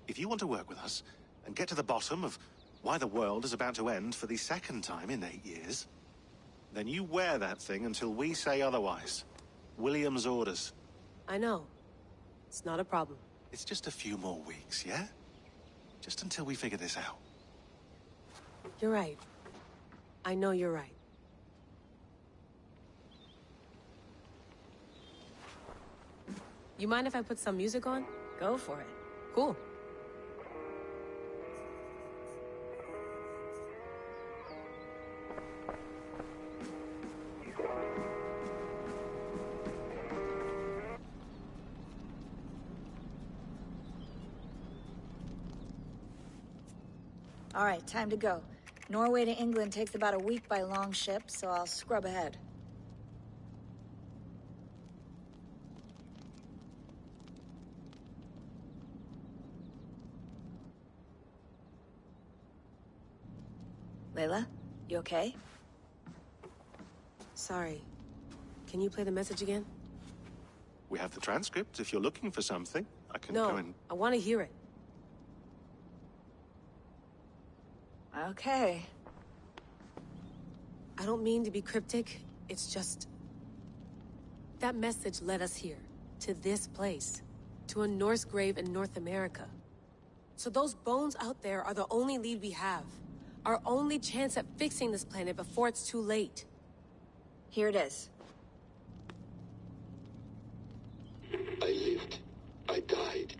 if you want to work with us and get to the bottom of why the world is about to end for the second time in 8 years, then you wear that thing until we say otherwise. William's orders. I know. It's not a problem. It's just a few more weeks, yeah? Just until we figure this out. You're right. I know you're right. You mind if I put some music on? Go for it. Cool. All right, time to go. Norway to England takes about a week by long ship, so I'll scrub ahead. Layla, you okay? Sorry. Can you play the message again? We have the transcript. If you're looking for something, I can go and... No, I want to hear it. Okay. I don't mean to be cryptic. It's just... That message led us here, to this place, to a Norse grave in North America. So those bones out there are the only lead we have. Our only chance at fixing this planet before it's too late. Here it is. I lived, I died,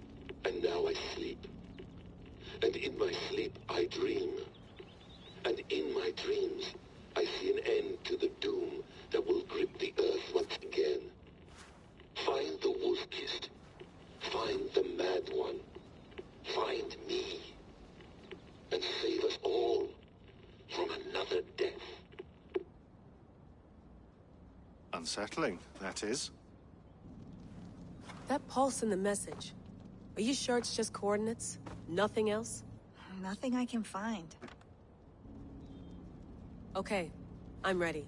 and now I sleep. And in my sleep I dream. And in my dreams, I see an end to the doom that will grip the Earth once again. Find the wolf-kissed. Find the mad one. Find me. And save us all from another death. Unsettling, that is. That pulse in the message. Are you sure it's just coordinates? Nothing else? Nothing I can find. Okay, I'm ready.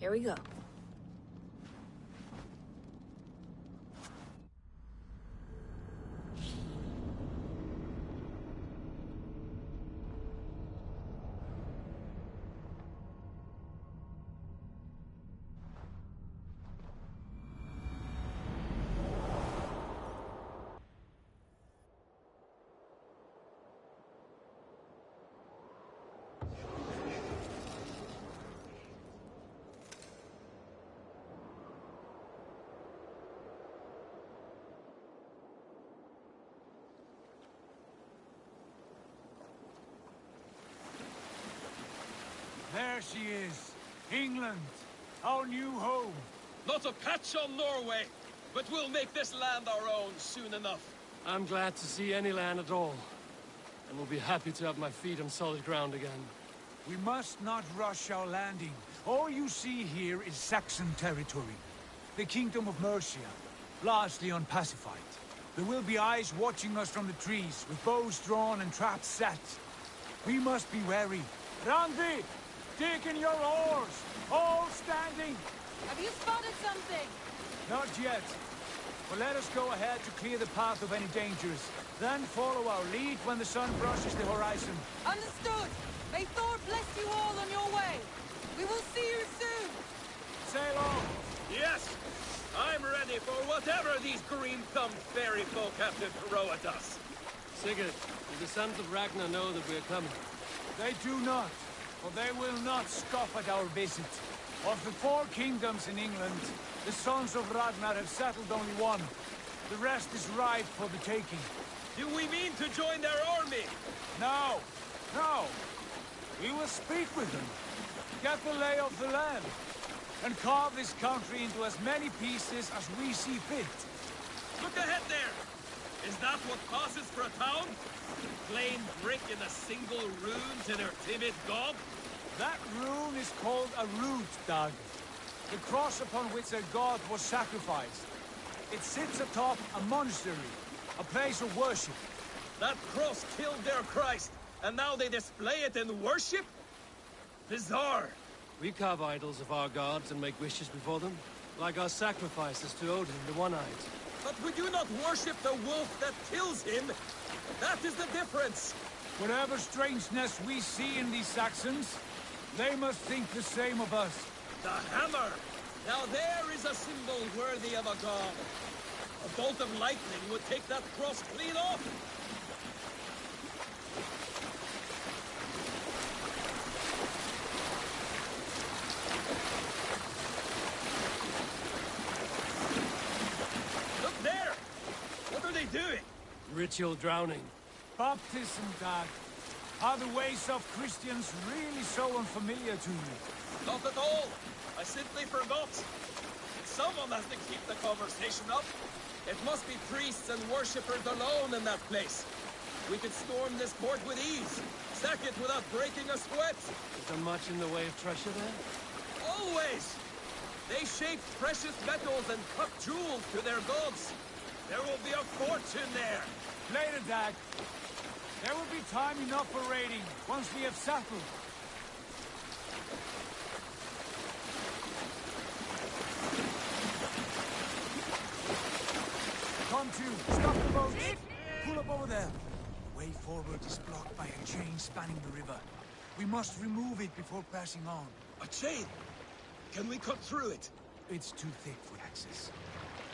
Here we go. There she is. England. Our new home. Not a patch on Norway, but we'll make this land our own soon enough. I'm glad to see any land at all. And will be happy to have my feet on solid ground again. We must not rush our landing. All you see here is Saxon territory. The Kingdom of Mercia, largely unpacified. There will be eyes watching us from the trees, with bows drawn and traps set. We must be wary. Randi! Dig in your oars! All standing! Have you spotted something? Not yet. But let us go ahead to clear the path of any dangers. Then follow our lead when the sun brushes the horizon. Understood! May Thor bless you all on your way! We will see you soon! Sail on! Yes! I'm ready for whatever these green-thumbed fairy folk have to throw at us. Sigurd, do the sons of Ragnar know that we're coming? They do not. For they will not scoff at our visit. Of the 4 kingdoms in England, the sons of Ragnar have settled only one. The rest is ripe for the taking. Do we mean to join their army? No. No. We will speak with them. Get the lay of the land. And carve this country into as many pieces as we see fit. Look ahead there! Is that what passes for a town? Plain brick in a single rune to their timid god? That rune is called a root, Doug. The cross upon which a god was sacrificed. It sits atop a monastery, a place of worship. That cross killed their Christ, and now they display it in worship? Bizarre. We carve idols of our gods and make wishes before them, like our sacrifices to Odin, the One-Eyed. But we do not worship the wolf that kills him. That is the difference. Whatever strangeness we see in these Saxons, they must think the same of us. The hammer! Now there is a symbol worthy of a god. A bolt of lightning would take that cross clean off. Look there! What are they doing? Ritual drowning. Baptism, Dad. Are the ways of Christians really so unfamiliar to you? Not at all. I simply forgot. Someone has to keep the conversation up. It must be priests and worshippers alone in that place. We could storm this port with ease. Sack it without breaking a sweat. Is there much in the way of treasure there? Always! They shape precious metals and cut jewels to their gods. There will be a fortune there. Later, Dag. There will be time enough for raiding, once we have settled. Come to, stop the boat. Pull up over there. Way forward is blocked by a chain spanning the river. We must remove it before passing on. A chain? Can we cut through it? It's too thick for access.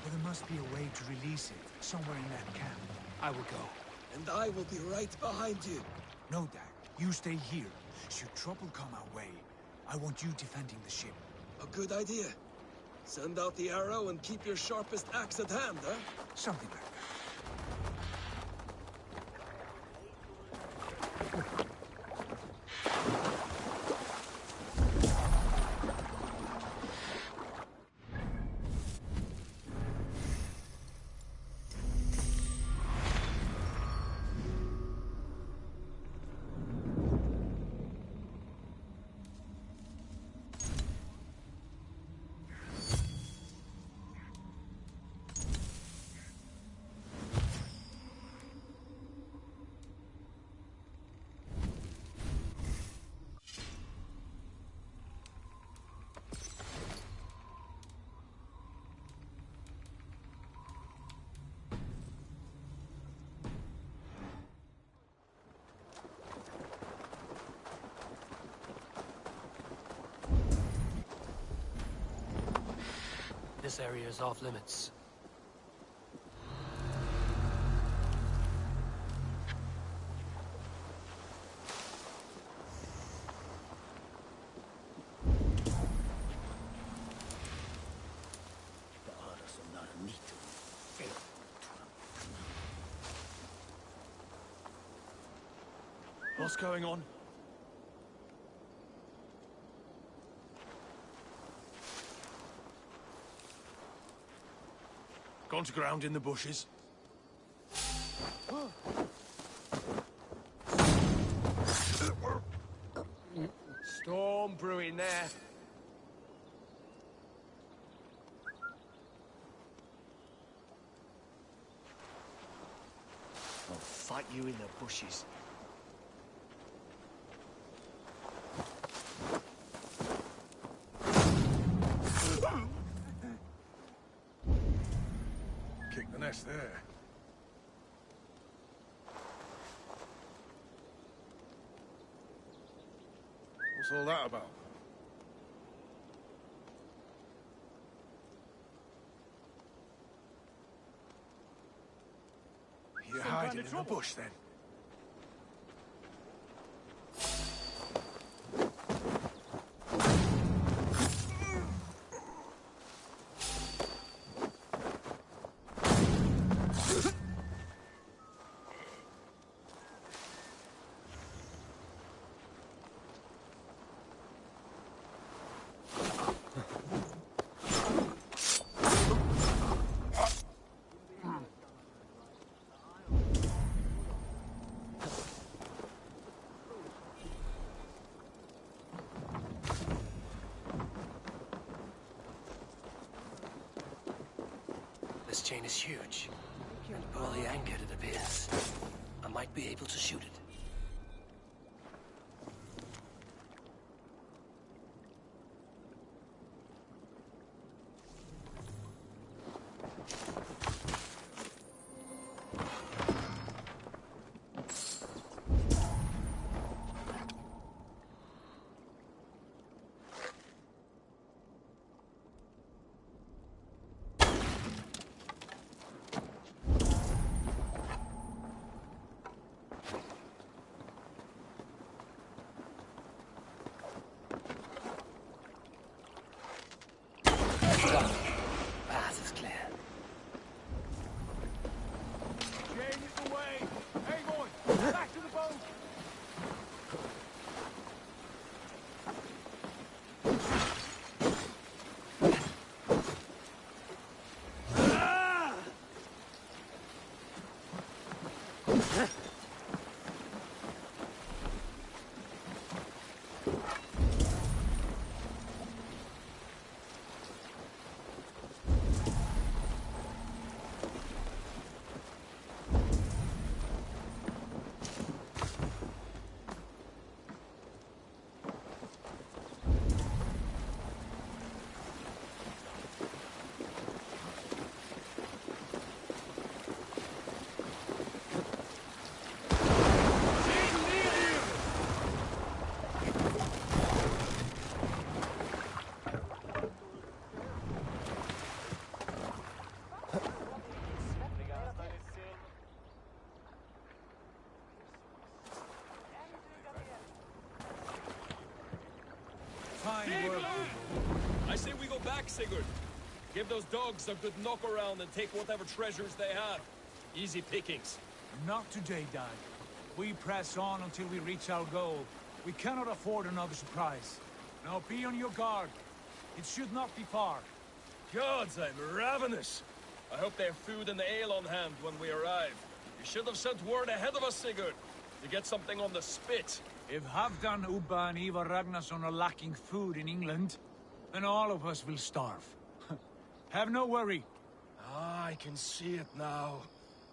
But there must be a way to release it, somewhere in that camp. I will go. And I will be right behind you. No, Dag. You stay here. Should trouble come our way, I want you defending the ship. A good idea. Send out the arrow and keep your sharpest axe at hand, huh? Something like that. This area is off limits. What's going on? Gone to ground in the bushes. Storm brewing there. I'll fight you in the bushes. Kick the nest there. What's all that about? You're hiding in the bush, then? This chain is huge. And poorly anchored, it appears. I might be able to shoot it. world. I say we go back, Sigurd. Give those dogs a good knock around and take whatever treasures they have. Easy pickings. Not today, Dad. We press on until we reach our goal. We cannot afford another surprise. Now be on your guard. It should not be far. Gods, I'm ravenous. I hope they have food and ale on hand when we arrive. You should have sent word ahead of us, Sigurd, to get something on the spit. If Halfdan, Ubba and Ivar Ragnarsson are lacking food in England, then all of us will starve. Have no worry. Ah, I can see it now.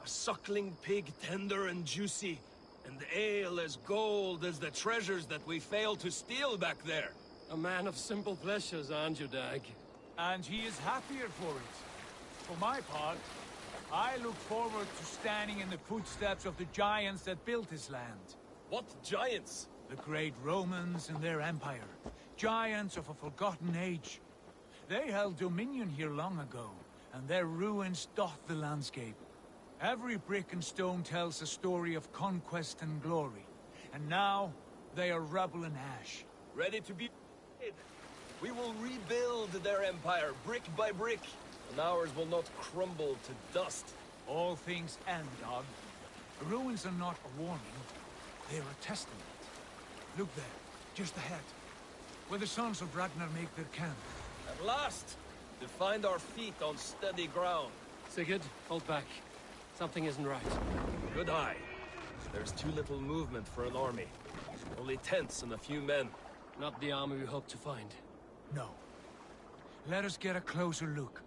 A suckling pig, tender and juicy, and ale as gold as the treasures that we failed to steal back there. A man of simple pleasures, aren't you, Dag? And he is happier for it. For my part, I look forward to standing in the footsteps of the giants that built this land. What giants? The great Romans and their empire. Giants of a forgotten age. They held dominion here long ago, and their ruins dot the landscape. Every brick and stone tells a story of conquest and glory. And now, they are rubble and ash. Ready to be... We will rebuild their empire, brick by brick, and ours will not crumble to dust. All things end, dog. The ruins are not a warning, they're a testament. Look there, just ahead, where the sons of Ragnar make their camp. At last, to find our feet on steady ground. Sigurd, hold back. Something isn't right. Good eye. There's too little movement for an army. Only tents and a few men. Not the army we hope to find. No. Let us get a closer look.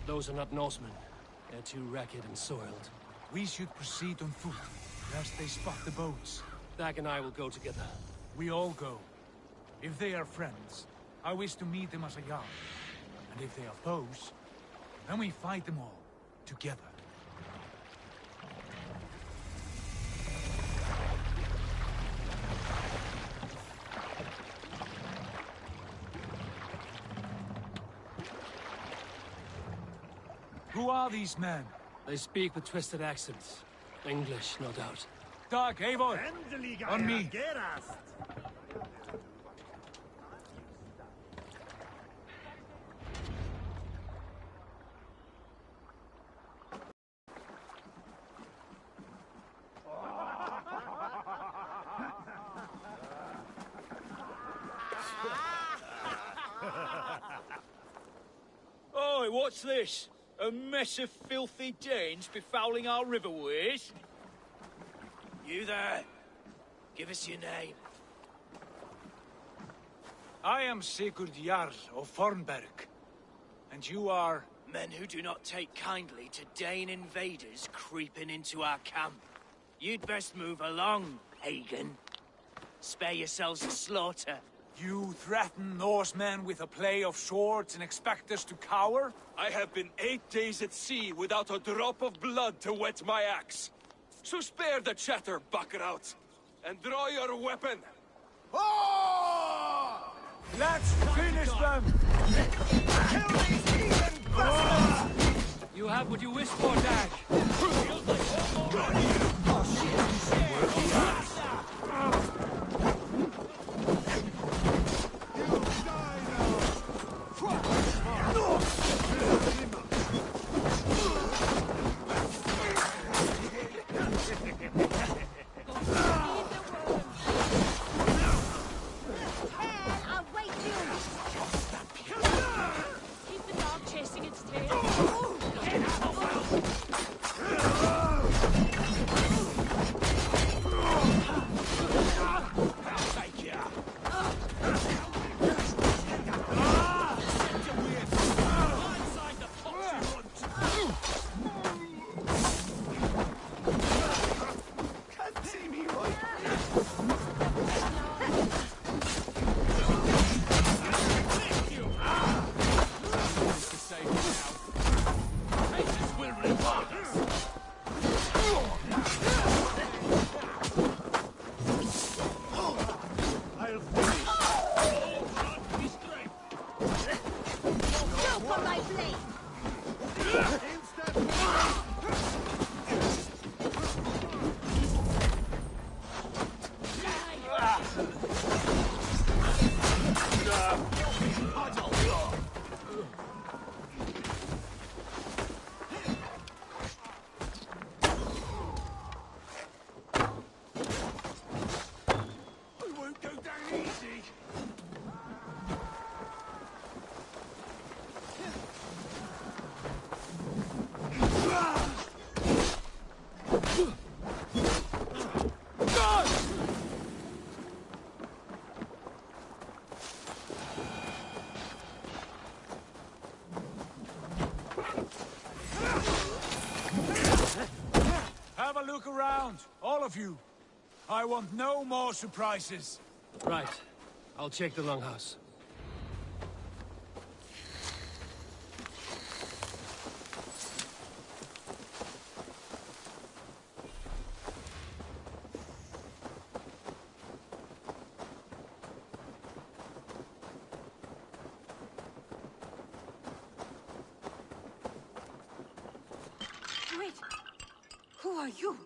Those are not Norsemen. They're too ragged and soiled. We should proceed on foot, lest they spot the boats. Dag and I will go together. We all go. If they are friends, I wish to meet them as a yard. And if they are foes, then we fight them all, together. Who are these men? They speak with twisted accents. English, no doubt. Dag, Eivor! On me! Oi, what's this? A mess of filthy Danes befouling our riverways? You there? Give us your name. I am Sigurd Jarl of Fornberg. And you are... Men who do not take kindly to Dane invaders creeping into our camp. You'd best move along, Hagen. Spare yourselves the slaughter. You threaten Norsemen with a play of swords and expect us to cower? I have been 8 days at sea without a drop of blood to wet my axe. So spare the chatter, Buckerout, and draw your weapon. Oh! Let's finish them! Kill these heathen bastards! You have what you wish for, Dag. around, all of you. I want no more surprises. Right. I'll check the longhouse. Wait! Who are you?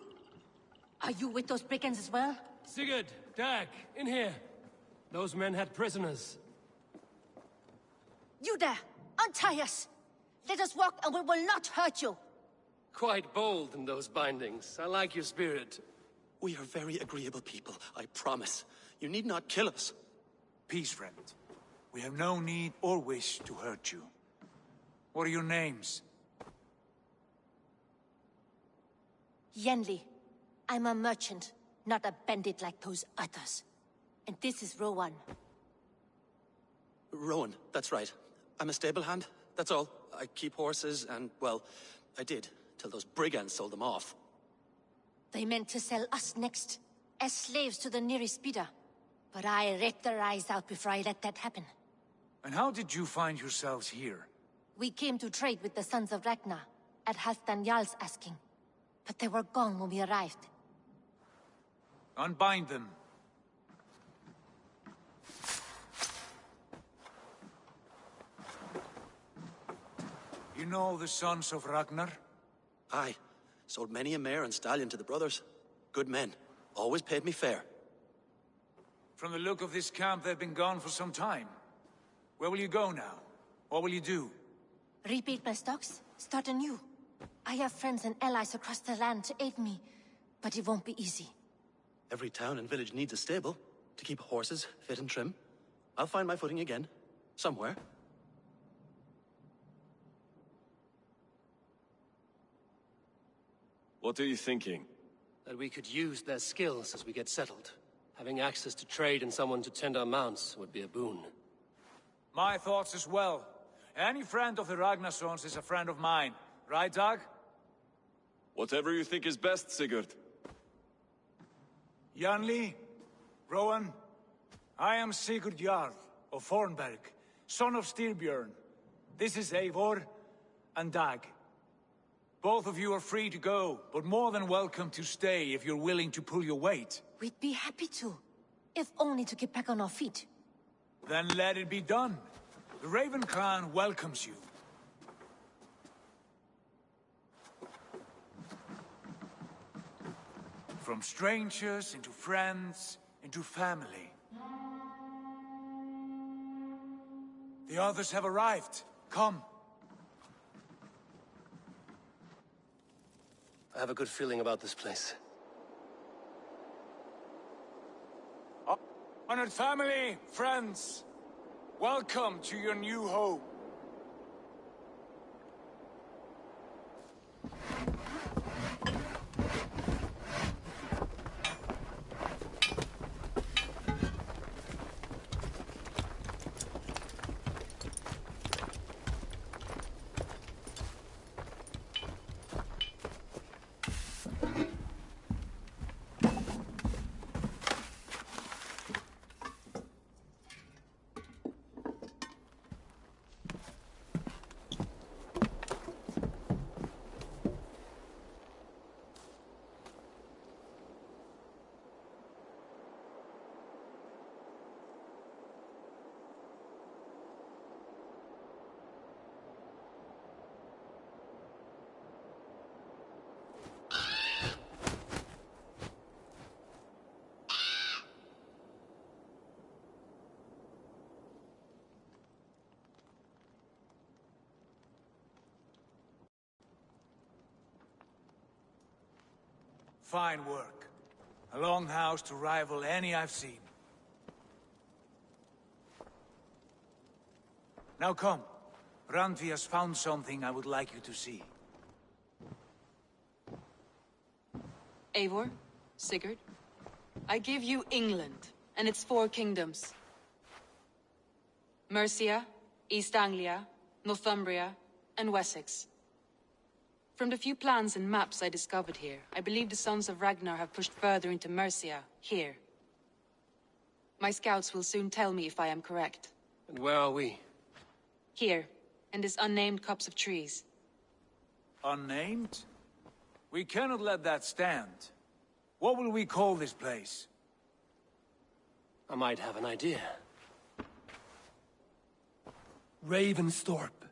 Are you with those brigands as well? Sigurd, Dag, in here. Those men had prisoners. You there! Untie us! Let us walk and we will not hurt you! Quite bold in those bindings. I like your spirit. We are very agreeable people, I promise. You need not kill us. Peace, friend. We have no need or wish to hurt you. What are your names? Yenli. I'm a merchant, not a bandit like those others. And this is Rowan. Rowan, that's right. I'm a stable hand, that's all. I keep horses and, well, I did, till those brigands sold them off. They meant to sell us next, as slaves to the nearest bidder. But I ripped their eyes out before I let that happen. And how did you find yourselves here? We came to trade with the Sons of Ragnar, at Halfdan Jarl's asking. But they were gone when we arrived. Unbind them. You know the Sons of Ragnar? Aye. Sold many a mare and stallion to the brothers. Good men. Always paid me fair. From the look of this camp, they've been gone for some time. Where will you go now? What will you do? Rebuild my stocks, start anew. I have friends and allies across the land to aid me, but it won't be easy. Every town and village needs a stable to keep horses fit and trim. I'll find my footing again. Somewhere. What are you thinking? That we could use their skills as we get settled. Having access to trade and someone to tend our mounts would be a boon. My thoughts as well. Any friend of the Ragnarsons is a friend of mine. Right, Dag? Whatever you think is best, Sigurd. Janli, Rowan, I am Sigurd Jarl of Fornberg, son of Styrbjörn. This is Eivor and Dag. Both of you are free to go, but more than welcome to stay if you're willing to pull your weight. We'd be happy to, if only to get back on our feet. Then let it be done. The Raven Clan welcomes you. From strangers into friends, into family. The others have arrived. Come. I have a good feeling about this place. Honored family, friends, welcome to your new home. Fine work. A longhouse to rival any I've seen. Now come. Randvi has found something I would like you to see. Eivor, Sigurd, I give you England and its 4 kingdoms. Mercia, East Anglia, Northumbria, and Wessex. From the few plans and maps I discovered here, I believe the Sons of Ragnar have pushed further into Mercia, here. My scouts will soon tell me if I am correct. And where are we? Here, in this unnamed copse of trees. Unnamed? We cannot let that stand. What will we call this place? I might have an idea. Ravensthorpe,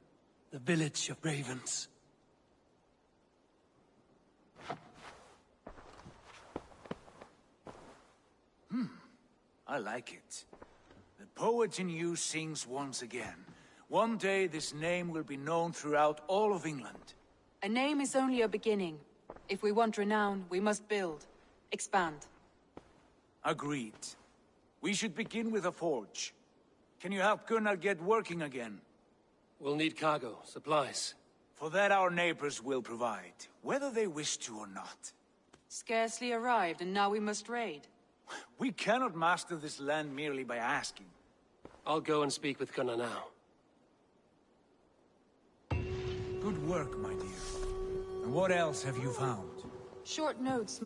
the village of ravens. I like it. The poet in you sings once again. One day this name will be known throughout all of England. A name is only a beginning. If we want renown, we must build. Expand. Agreed. We should begin with a forge. Can you help Gunnar get working again? We'll need cargo, supplies. For that our neighbors will provide, whether they wish to or not. Scarcely arrived, and now we must raid. We cannot master this land merely by asking. I'll go and speak with Gunnar now. Good work, my dear. And what else have you found? Short notes